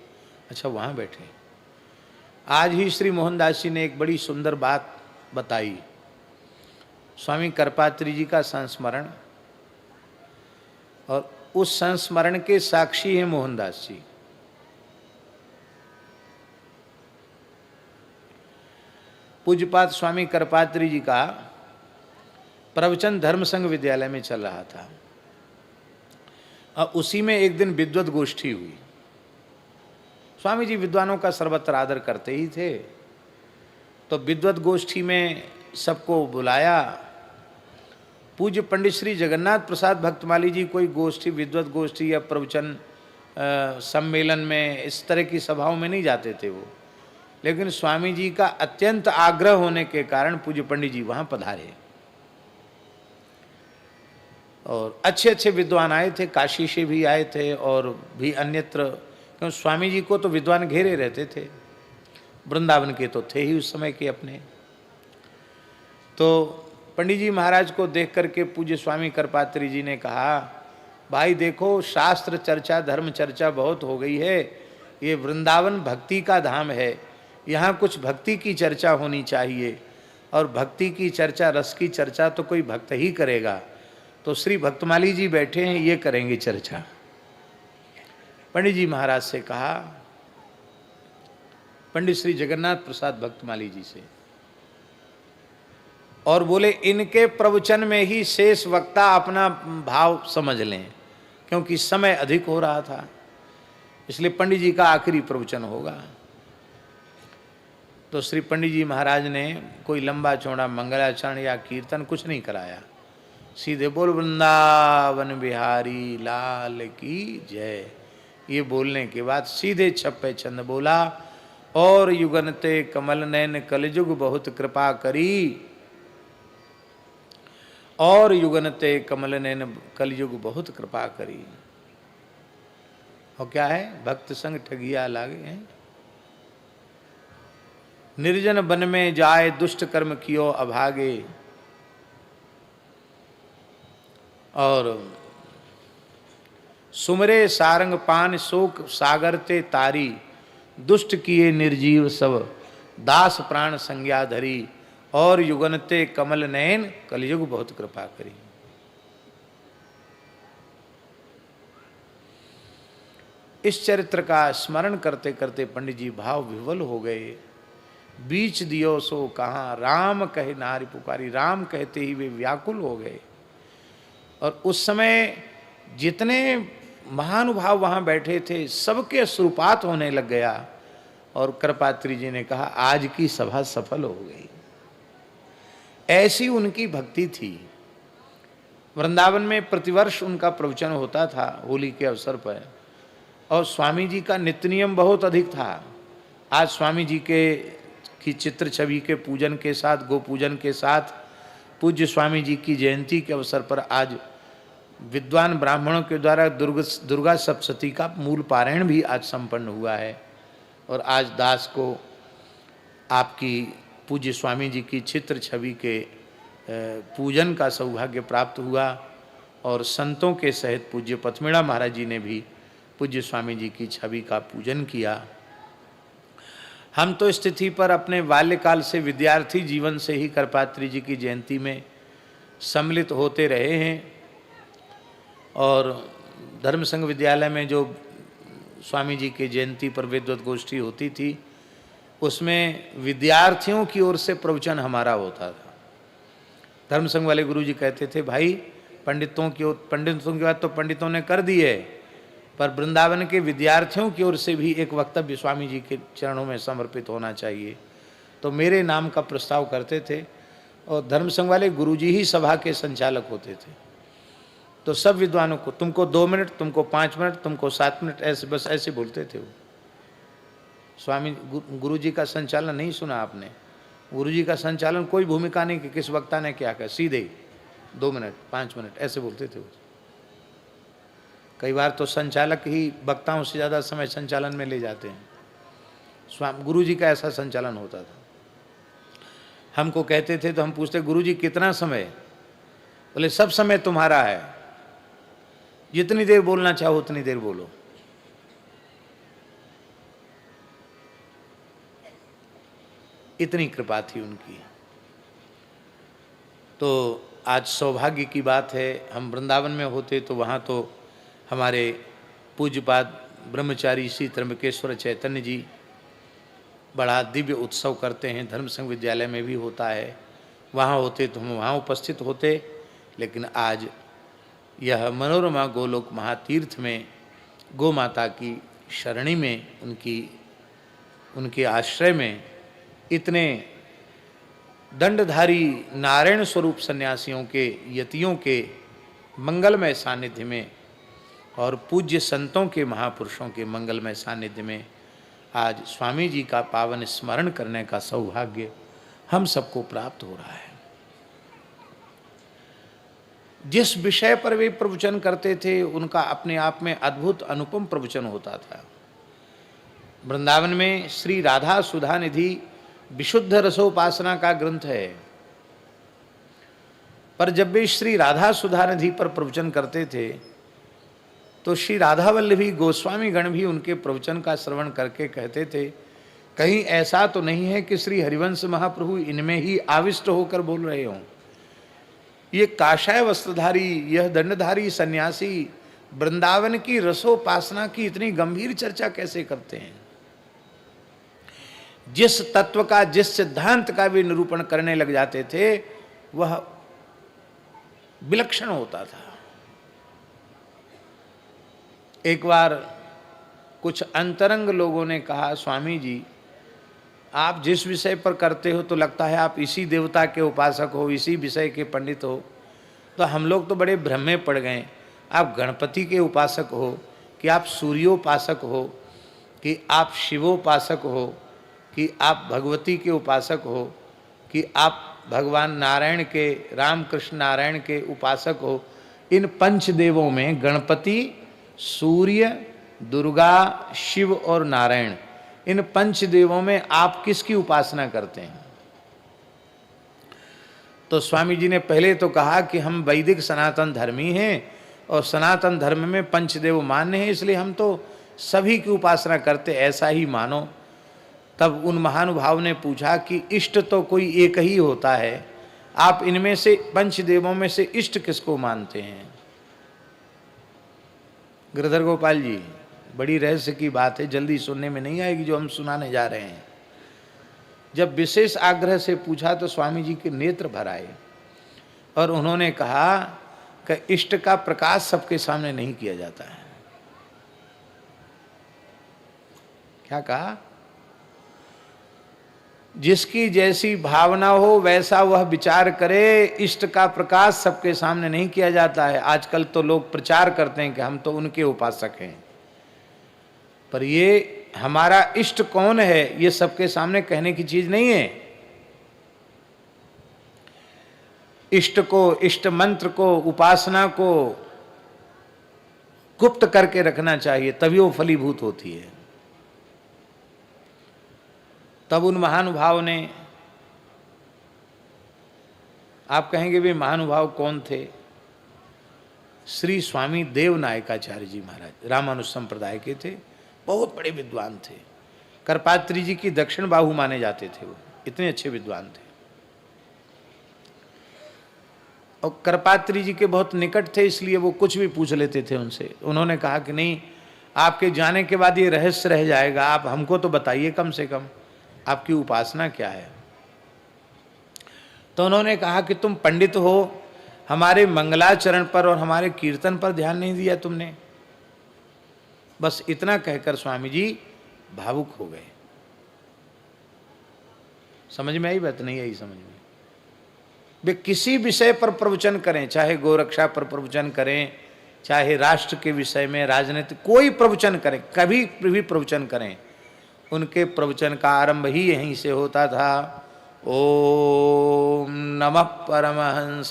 अच्छा, वहाँ बैठे। आज ही श्री मोहनदास जी ने एक बड़ी सुंदर बात बताई। स्वामी करपात्री जी का संस्मरण, और उस संस्मरण के साक्षी हैं मोहनदास जी। पूज्यपाद स्वामी करपात्री जी का प्रवचन धर्म संघ विद्यालय में चल रहा था, और उसी में एक दिन विद्वत गोष्ठी हुई। स्वामी जी विद्वानों का सर्वत्र आदर करते ही थे, तो विद्वत गोष्ठी में सबको बुलाया। पूज्य पंडित श्री जगन्नाथ प्रसाद भक्तमाली जी कोई गोष्ठी, विद्वत गोष्ठी या प्रवचन सम्मेलन में, इस तरह की सभाओं में नहीं जाते थे वो, लेकिन स्वामी जी का अत्यंत आग्रह होने के कारण पूज्य पंडित जी वहाँ पधारे। और अच्छे अच्छे विद्वान आए थे, काशी से भी आए थे और भी अन्यत्र, क्योंकि स्वामी जी को तो विद्वान घेरे रहते थे। वृंदावन के तो थे ही उस समय के अपने। तो पंडित जी महाराज को देख करके पूज्य स्वामी करपात्री जी ने कहा, भाई देखो, शास्त्र चर्चा धर्म चर्चा बहुत हो गई है, ये वृंदावन भक्ति का धाम है, यहाँ कुछ भक्ति की चर्चा होनी चाहिए। और भक्ति की चर्चा, रस की चर्चा तो कोई भक्त ही करेगा। तो श्री भक्तमाली जी बैठे हैं, ये करेंगे चर्चा। पंडित जी महाराज से कहा, पंडित श्री जगन्नाथ प्रसाद भक्तमाली जी से, और बोले इनके प्रवचन में ही शेष वक्ता अपना भाव समझ लें, क्योंकि समय अधिक हो रहा था, इसलिए पंडित जी का आखिरी प्रवचन होगा। तो श्री पंडित जी महाराज ने कोई लंबा चौड़ा मंगलाचरण या कीर्तन कुछ नहीं कराया, सीधे बोल वृंदावन बिहारी लाल की जय, ये बोलने के बाद सीधे छप्पे छंद बोला, और युगनते कमल नैन कलयुग बहुत कृपा करी, और युगनते कमल नैन कलयुग बहुत कृपा करी। और क्या है? भक्त संग ठगिया लागे हैं, निर्जन वन में जाए दुष्ट कर्म कियो अभागे, और सुमरे सारंग पान शोक सागर ते तारी, दुष्ट किए निर्जीव सब दास प्राण संज्ञा धरी, और युगनते कमल नयन कलयुग बहुत कृपा करी। इस चरित्र का स्मरण करते करते पंडित जी भाव विवल हो गए। बीच दियो सो कहाँ, राम कहे नारी पुकारी, राम कहते ही वे व्याकुल हो गए। और उस समय जितने महानुभाव वहाँ बैठे थे सबके अश्रुपात होने लग गया, और करपात्री जी ने कहा आज की सभा सफल हो गई। ऐसी उनकी भक्ति थी। वृंदावन में प्रतिवर्ष उनका प्रवचन होता था होली के अवसर पर, और स्वामी जी का नित्य नियम बहुत अधिक था। आज स्वामी जी की चित्र छवि के पूजन के साथ, गो पूजन के साथ, पूज्य स्वामी जी की जयंती के अवसर पर आज विद्वान ब्राह्मणों के द्वारा दुर्गा सप्तशती का मूल पारायण भी आज संपन्न हुआ है। और आज दास को आपकी पूज्य स्वामी जी की चित्र छवि के पूजन का सौभाग्य प्राप्त हुआ, और संतों के सहित पूज्य पथमेड़ा महाराज जी ने भी पूज्य स्वामी जी की छवि का पूजन किया। हम तो इस तिथि पर अपने बाल्यकाल से, विद्यार्थी जीवन से ही करपात्री जी की जयंती में सम्मिलित होते रहे हैं, और धर्म संघ विद्यालय में जो स्वामी जी की जयंती पर विद्वत गोष्ठी होती थी, उसमें विद्यार्थियों की ओर से प्रवचन हमारा होता था। धर्म संघ वाले गुरु जी कहते थे, भाई पंडितों की बात तो पंडितों ने कर दी है, पर वृंदावन के विद्यार्थियों की ओर से भी एक वक्तव्य स्वामी जी के चरणों में समर्पित होना चाहिए। तो मेरे नाम का प्रस्ताव करते थे, और धर्म संघ वाले गुरु जी ही सभा के संचालक होते थे। तो सब विद्वानों को, तुमको 2 मिनट, तुमको 5 मिनट, तुमको 7 मिनट, ऐसे बस ऐसे बोलते थे वो। स्वामी गुरु जी का संचालन नहीं सुना आपने? गुरु जी का संचालन कोई भूमिका नहीं कि किस वक्ता ने क्या कहा, सीधे 2 मिनट 5 मिनट ऐसे बोलते थे वो। कई बार तो संचालक ही वक्ताओं से ज़्यादा समय संचालन में ले जाते हैं। गुरु जी का ऐसा संचालन होता था। हमको कहते थे तो हम पूछते, गुरु जी कितना समय? बोले सब समय तुम्हारा है, जितनी देर बोलना चाहो उतनी देर बोलो। इतनी कृपा थी उनकी। तो आज सौभाग्य की बात है, हम वृंदावन में होते तो वहाँ तो हमारे पूज्यपाद ब्रह्मचारी श्री त्र्यंबकेश्वर चैतन्य जी बड़ा दिव्य उत्सव करते हैं, धर्म संघ विद्यालय में भी होता है। वहाँ होते तो हम वहाँ उपस्थित होते, लेकिन आज यह मनोरमा गोलोक महातीर्थ में गो माता की शरणी में, उनके आश्रय में इतने दंडधारी नारायण स्वरूप सन्यासियों के, यतियों के मंगलमय सानिध्य में और पूज्य संतों के, महापुरुषों के मंगलमय सानिध्य में आज स्वामी जी का पावन स्मरण करने का सौभाग्य हम सबको प्राप्त हो रहा है। जिस विषय पर वे प्रवचन करते थे उनका अपने आप में अद्भुत अनुपम प्रवचन होता था। वृंदावन में श्री राधा सुधा निधि विशुद्ध रसोपासना का ग्रंथ है, पर जब वे श्री राधा सुधा निधि पर प्रवचन करते थे तो श्री राधा वल्लभी गोस्वामी गण भी उनके प्रवचन का श्रवण करके कहते थे, कहीं ऐसा तो नहीं है कि श्री हरिवंश महाप्रभु इनमें ही आविष्ट होकर बोल रहे हों। ये काषाय वस्त्रधारी, यह दंडधारी सन्यासी वृंदावन की रसोपासना की इतनी गंभीर चर्चा कैसे करते हैं? जिस तत्व का, जिस सिद्धांत का वे निरूपण करने लग जाते थे वह विलक्षण होता था। एक बार कुछ अंतरंग लोगों ने कहा, स्वामी जी आप जिस विषय पर करते हो तो लगता है आप इसी देवता के उपासक हो, इसी विषय के पंडित हो। तो हम लोग तो बड़े भ्रम में पड़ गए, आप गणपति के उपासक हो कि आप सूर्योपासक हो कि आप शिवोपासक हो कि आप भगवती के उपासक हो कि आप भगवान नारायण के, रामकृष्ण नारायण के उपासक हो। इन पंचदेवों में गणपति, सूर्य, दुर्गा, शिव और नारायण, इन पंचदेवों में आप किसकी उपासना करते हैं? तो स्वामी जी ने पहले तो कहा कि हम वैदिक सनातन धर्मी हैं और सनातन धर्म में पंचदेव मान्य हैं, इसलिए हम तो सभी की उपासना करते, ऐसा ही मानो। तब उन महानुभाव ने पूछा कि इष्ट तो कोई एक ही होता है, आप इनमें से पंचदेवों में से इष्ट किसको मानते हैं? गिरधर गोपाल जी, बड़ी रहस्य की बात है, जल्दी सुनने में नहीं आएगी जो हम सुनाने जा रहे हैं। जब विशेष आग्रह से पूछा तो स्वामी जी के नेत्र भर आए और उन्होंने कहा कि इष्ट का प्रकाश सबके सामने नहीं किया जाता है। क्या कहा? जिसकी जैसी भावना हो वैसा वह विचार करे। इष्ट का प्रकाश सबके सामने नहीं किया जाता है। आजकल तो लोग प्रचार करते हैं कि हम तो उनके उपासक हैं, पर ये हमारा इष्ट कौन है ये सबके सामने कहने की चीज नहीं है। इष्ट को, इष्ट मंत्र को, उपासना को गुप्त करके रखना चाहिए, तभी वो फलीभूत होती है। तब उन महानुभाव ने, आप कहेंगे वे महानुभाव कौन थे? श्री स्वामी देवनायकाचार्य जी महाराज रामानुज संप्रदाय के थे, बहुत बड़े विद्वान थे। करपात्री जी की दक्षिण बाहु माने जाते थे, वो इतने अच्छे विद्वान थे। और करपात्री जी के बहुत निकट थे, इसलिए वो कुछ भी पूछ लेते थे उनसे। उन्होंने कहा कि नहीं, आपके जाने के बाद ये रहस्य रह जाएगा, आप हमको तो बताइए कम से कम आपकी उपासना क्या है। तो उन्होंने कहा कि तुम पंडित हो, हमारे मंगलाचरण पर और हमारे कीर्तन पर ध्यान नहीं दिया तुमने। बस इतना कहकर स्वामी जी भावुक हो गए। समझ में आई बात? नहीं आई समझ में? वे किसी विषय पर प्रवचन करें, चाहे गोरक्षा पर प्रवचन करें, चाहे राष्ट्र के विषय में, राजनीति, कोई प्रवचन करें, कभी भी प्रवचन करें, उनके प्रवचन का आरंभ ही यहीं से होता था। ओम नमः परमहंसास्वादित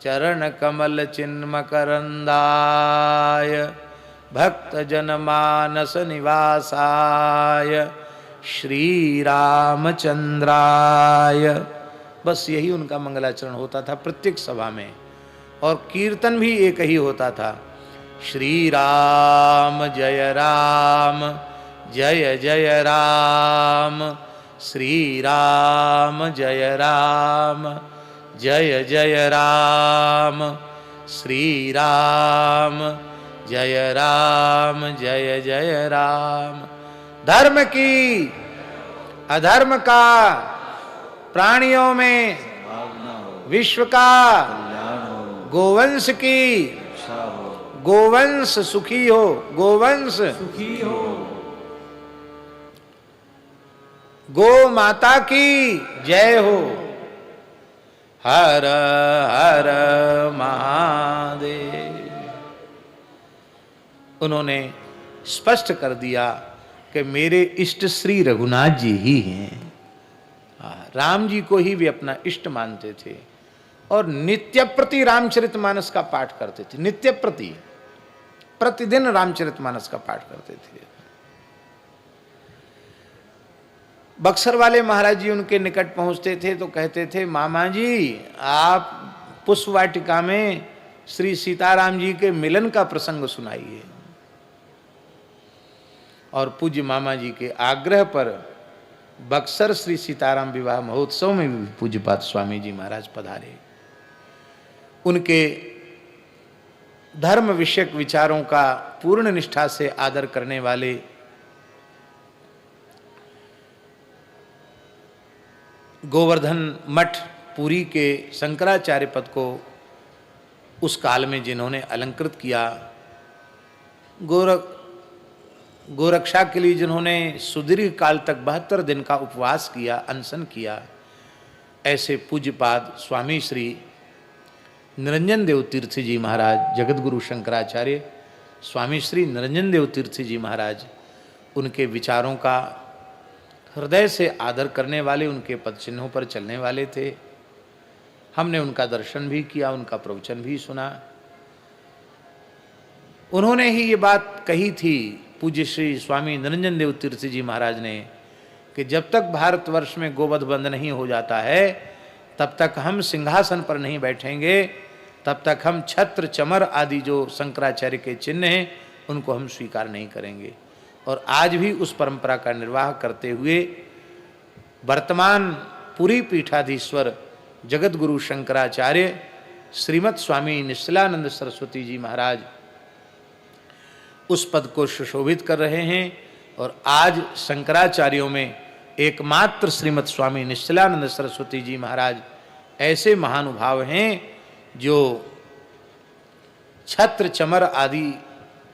चरण कमल चिन्मकरंदाय भक्त जनमानस निवासाय श्री रामचंद्राय। बस यही उनका मंगलाचरण होता था प्रत्येक सभा में। और कीर्तन भी एक ही होता था, श्री राम जय जय राम, श्री राम जय जय राम, श्री राम जय जय राम। धर्म की अधर्म का प्राणियों में विश्व का गोवंश की गोवंश सुखी हो, गोवंश सुखी हो, गो माता की जय हो। हर हर महादेव। उन्होंने स्पष्ट कर दिया कि मेरे इष्ट श्री रघुनाथ जी ही हैं। राम जी को ही वे अपना इष्ट मानते थे और नित्य प्रति रामचरितमानस का पाठ करते थे। नित्य प्रति, प्रतिदिन रामचरितमानस का पाठ करते थे। बक्सर वाले महाराज जी उनके निकट पहुंचते थे तो कहते थे, मामा जी आप पुष्प वाटिका में श्री सीताराम जी के मिलन का प्रसंग सुनाइए। और पूज्य मामा जी के आग्रह पर बक्सर श्री सीताराम विवाह महोत्सव में भी पूज्यपाद स्वामी जी महाराज पधारे। उनके धर्म विषयक विचारों का पूर्ण निष्ठा से आदर करने वाले गोवर्धन मठ पुरी के शंकराचार्य पद को उस काल में जिन्होंने अलंकृत किया, गोरक्षा के लिए जिन्होंने सुदीर्घ काल तक 72 दिन का उपवास किया, अनशन किया, ऐसे पूज्यपाद स्वामी श्री निरंजन देव तीर्थ जी महाराज, जगत गुरु शंकराचार्य स्वामी श्री निरंजन देव तीर्थ जी महाराज, उनके विचारों का हृदय से आदर करने वाले, उनके पद चिन्हों पर चलने वाले थे। हमने उनका दर्शन भी किया, उनका प्रवचन भी सुना। उन्होंने ही ये बात कही थी पूज्य श्री स्वामी निरंजन देव तीर्थ जी महाराज ने कि जब तक भारतवर्ष में गोवध बंद नहीं हो जाता है तब तक हम सिंहासन पर नहीं बैठेंगे, तब तक हम छत्र चमर आदि जो शंकराचार्य के चिन्ह हैं उनको हम स्वीकार नहीं करेंगे। और आज भी उस परंपरा का निर्वाह करते हुए वर्तमान पुरी पीठाधीश्वर जगत गुरु शंकराचार्य श्रीमद स्वामी निश्चलानंद सरस्वती जी महाराज उस पद को सुशोभित कर रहे हैं। और आज शंकराचार्यों में एकमात्र श्रीमद स्वामी निश्चलानंद सरस्वती जी महाराज ऐसे महानुभाव हैं जो छत्र चमर आदि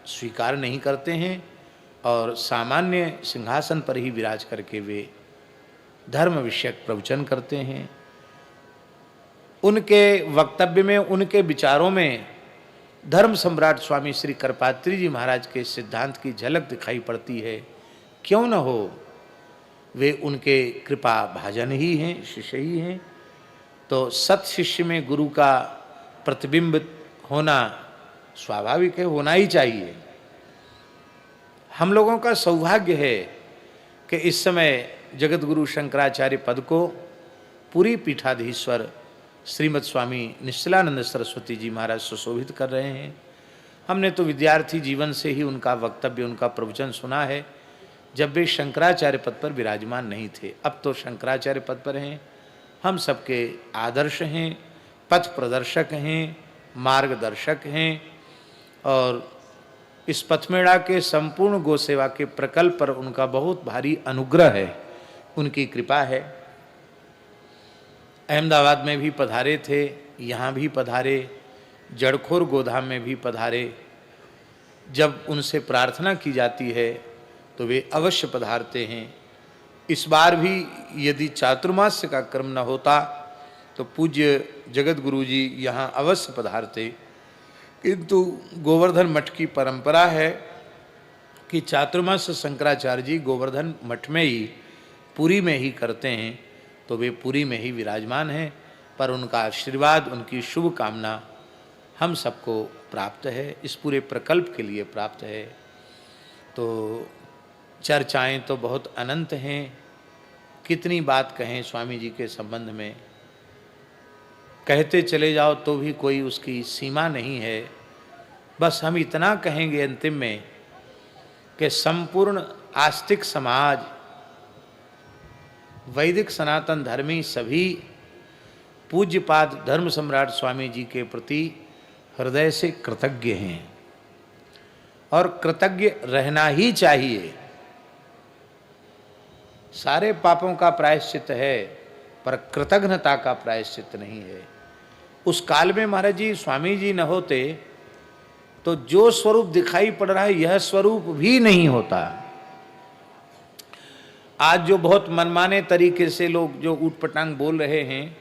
स्वीकार नहीं करते हैं और सामान्य सिंहासन पर ही विराज करके वे धर्म विषयक प्रवचन करते हैं। उनके वक्तव्य में, उनके विचारों में धर्म सम्राट स्वामी श्री करपात्री जी महाराज के सिद्धांत की झलक दिखाई पड़ती है। क्यों न हो, वे उनके कृपा भाजन ही हैं, शिष्य ही हैं। तो सत शिष्य में गुरु का प्रतिबिंब होना स्वाभाविक है, होना ही चाहिए। हम लोगों का सौभाग्य है कि इस समय जगत गुरु शंकराचार्य पद को पूरी पीठाधीश्वर श्रीमद स्वामी निश्चलानंद सरस्वती जी महाराज सुशोभित कर रहे हैं। हमने तो विद्यार्थी जीवन से ही उनका वक्तव्य, उनका प्रवचन सुना है, जब वे शंकराचार्य पद पर विराजमान नहीं थे। अब तो शंकराचार्य पद पर हैं, हम सबके आदर्श हैं, पथ प्रदर्शक हैं, मार्गदर्शक हैं। और इस पथमेड़ा के संपूर्ण गो सेवा के प्रकल्प पर उनका बहुत भारी अनुग्रह है, उनकी कृपा है। अहमदाबाद में भी पधारे थे, यहाँ भी पधारे, जड़खोर गोधाम में भी पधारे। जब उनसे प्रार्थना की जाती है तो वे अवश्य पधारते हैं। इस बार भी यदि चातुर्मास्य का क्रम न होता तो पूज्य जगत गुरु जी यहाँ अवश्य पधारते, किंतु गोवर्धन मठ की परंपरा है कि चातुर्मास शंकराचार्य जी गोवर्धन मठ में ही, पुरी में ही करते हैं, तो वे पुरी में ही विराजमान हैं। पर उनका आशीर्वाद, उनकी शुभ कामना हम सबको प्राप्त है, इस पूरे प्रकल्प के लिए प्राप्त है। तो चर्चाएं तो बहुत अनंत हैं, कितनी बात कहें स्वामी जी के संबंध में, कहते चले जाओ तो भी कोई उसकी सीमा नहीं है। बस हम इतना कहेंगे अंतिम में कि संपूर्ण आस्तिक समाज, वैदिक सनातन धर्मी सभी पूज्यपाद धर्म सम्राट स्वामी जी के प्रति हृदय से कृतज्ञ हैं और कृतज्ञ रहना ही चाहिए। सारे पापों का प्रायश्चित है, पर कृतज्ञता का प्रायश्चित नहीं है। उस काल में महाराज जी, स्वामी जी न होते तो जो स्वरूप दिखाई पड़ रहा है, यह स्वरूप भी नहीं होता। आज जो बहुत मनमाने तरीके से लोग जो ऊटपटांग बोल रहे हैं,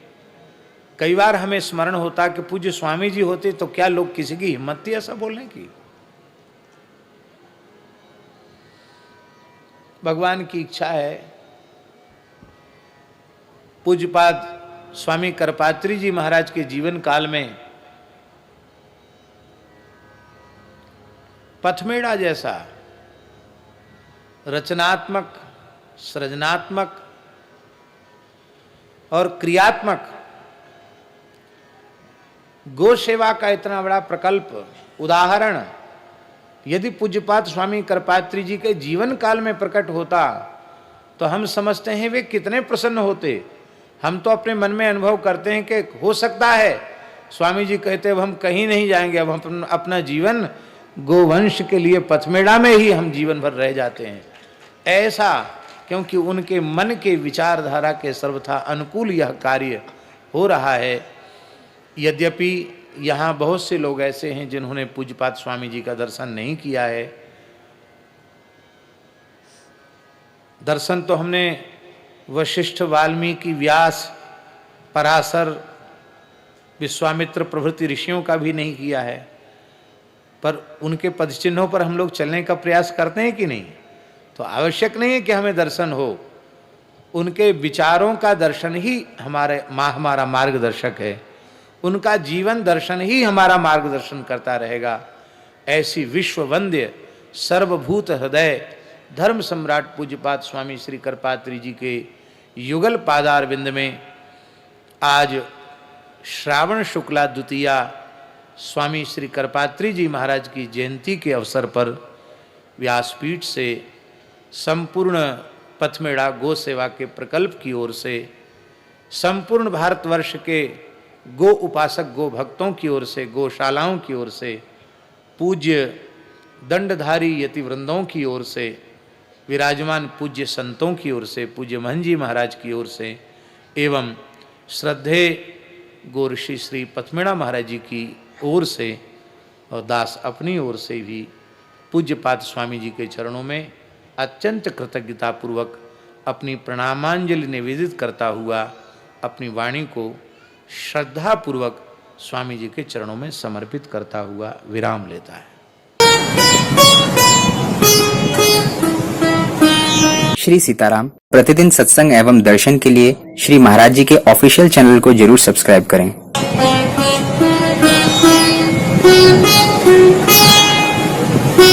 कई बार हमें स्मरण होता कि पूज्य स्वामी जी होते तो क्या लोग, किसी की हिम्मत थी ऐसा बोलने की? भगवान की इच्छा है, पूज्यपाद स्वामी करपात्री जी महाराज के जीवन काल में पथमेड़ा जैसा रचनात्मक, सृजनात्मक और क्रियात्मक गो सेवा का इतना बड़ा प्रकल्प, उदाहरण यदि पूज्यपाद स्वामी करपात्री जी के जीवन काल में प्रकट होता तो हम समझते हैं वे कितने प्रसन्न होते। हम तो अपने मन में अनुभव करते हैं कि हो सकता है स्वामी जी कहते अब हम कहीं नहीं जाएंगे, अब हम अपना जीवन गोवंश के लिए पथमेड़ा में ही हम जीवन भर रह जाते हैं। ऐसा क्योंकि उनके मन के विचारधारा के सर्वथा अनुकूल यह कार्य हो रहा है। यद्यपि यहाँ बहुत से लोग ऐसे हैं जिन्होंने पूज्यपाद स्वामी जी का दर्शन नहीं किया है। दर्शन तो हमने वशिष्ठ, वाल्मीकि, व्यास, पराशर, विश्वामित्र प्रभृति ऋषियों का भी नहीं किया है, पर उनके पदचिन्हों पर हम लोग चलने का प्रयास करते हैं कि नहीं? तो आवश्यक नहीं है कि हमें दर्शन हो, उनके विचारों का दर्शन ही हमारा मार्गदर्शक है। उनका जीवन दर्शन ही हमारा मार्गदर्शन करता रहेगा। ऐसी विश्ववंद्य सर्वभूत हृदय धर्म सम्राट पूज्यपाद स्वामी श्री करपात्री जी के युगल पादारविंद में आज श्रावण शुक्ला द्वितीया स्वामी श्री करपात्री जी महाराज की जयंती के अवसर पर व्यासपीठ से संपूर्ण पथमेड़ा गो सेवा के प्रकल्प की ओर से, संपूर्ण भारतवर्ष के गो उपासक गो भक्तों की ओर से, गौशालाओं की ओर से, पूज्य दंडधारी यतिवृंदों की ओर से, विराजमान पूज्य संतों की ओर से, पूज्य महंत जी महाराज की ओर से एवं श्रद्धेय गो ऋषि श्री पथमेड़ा महाराज जी की ओर से और दास अपनी ओर से भी पूज्यपाद स्वामी जी के चरणों में अत्यंत कृतज्ञता पूर्वक अपनी प्रणामांजलि निवेदित करता हुआ अपनी वाणी को श्रद्धा पूर्वक स्वामी जी के चरणों में समर्पित करता हुआ विराम लेता है। श्री सीताराम प्रतिदिन सत्संग एवं दर्शन के लिए श्री महाराज जी के ऑफिशियल चैनल को जरूर सब्सक्राइब करें।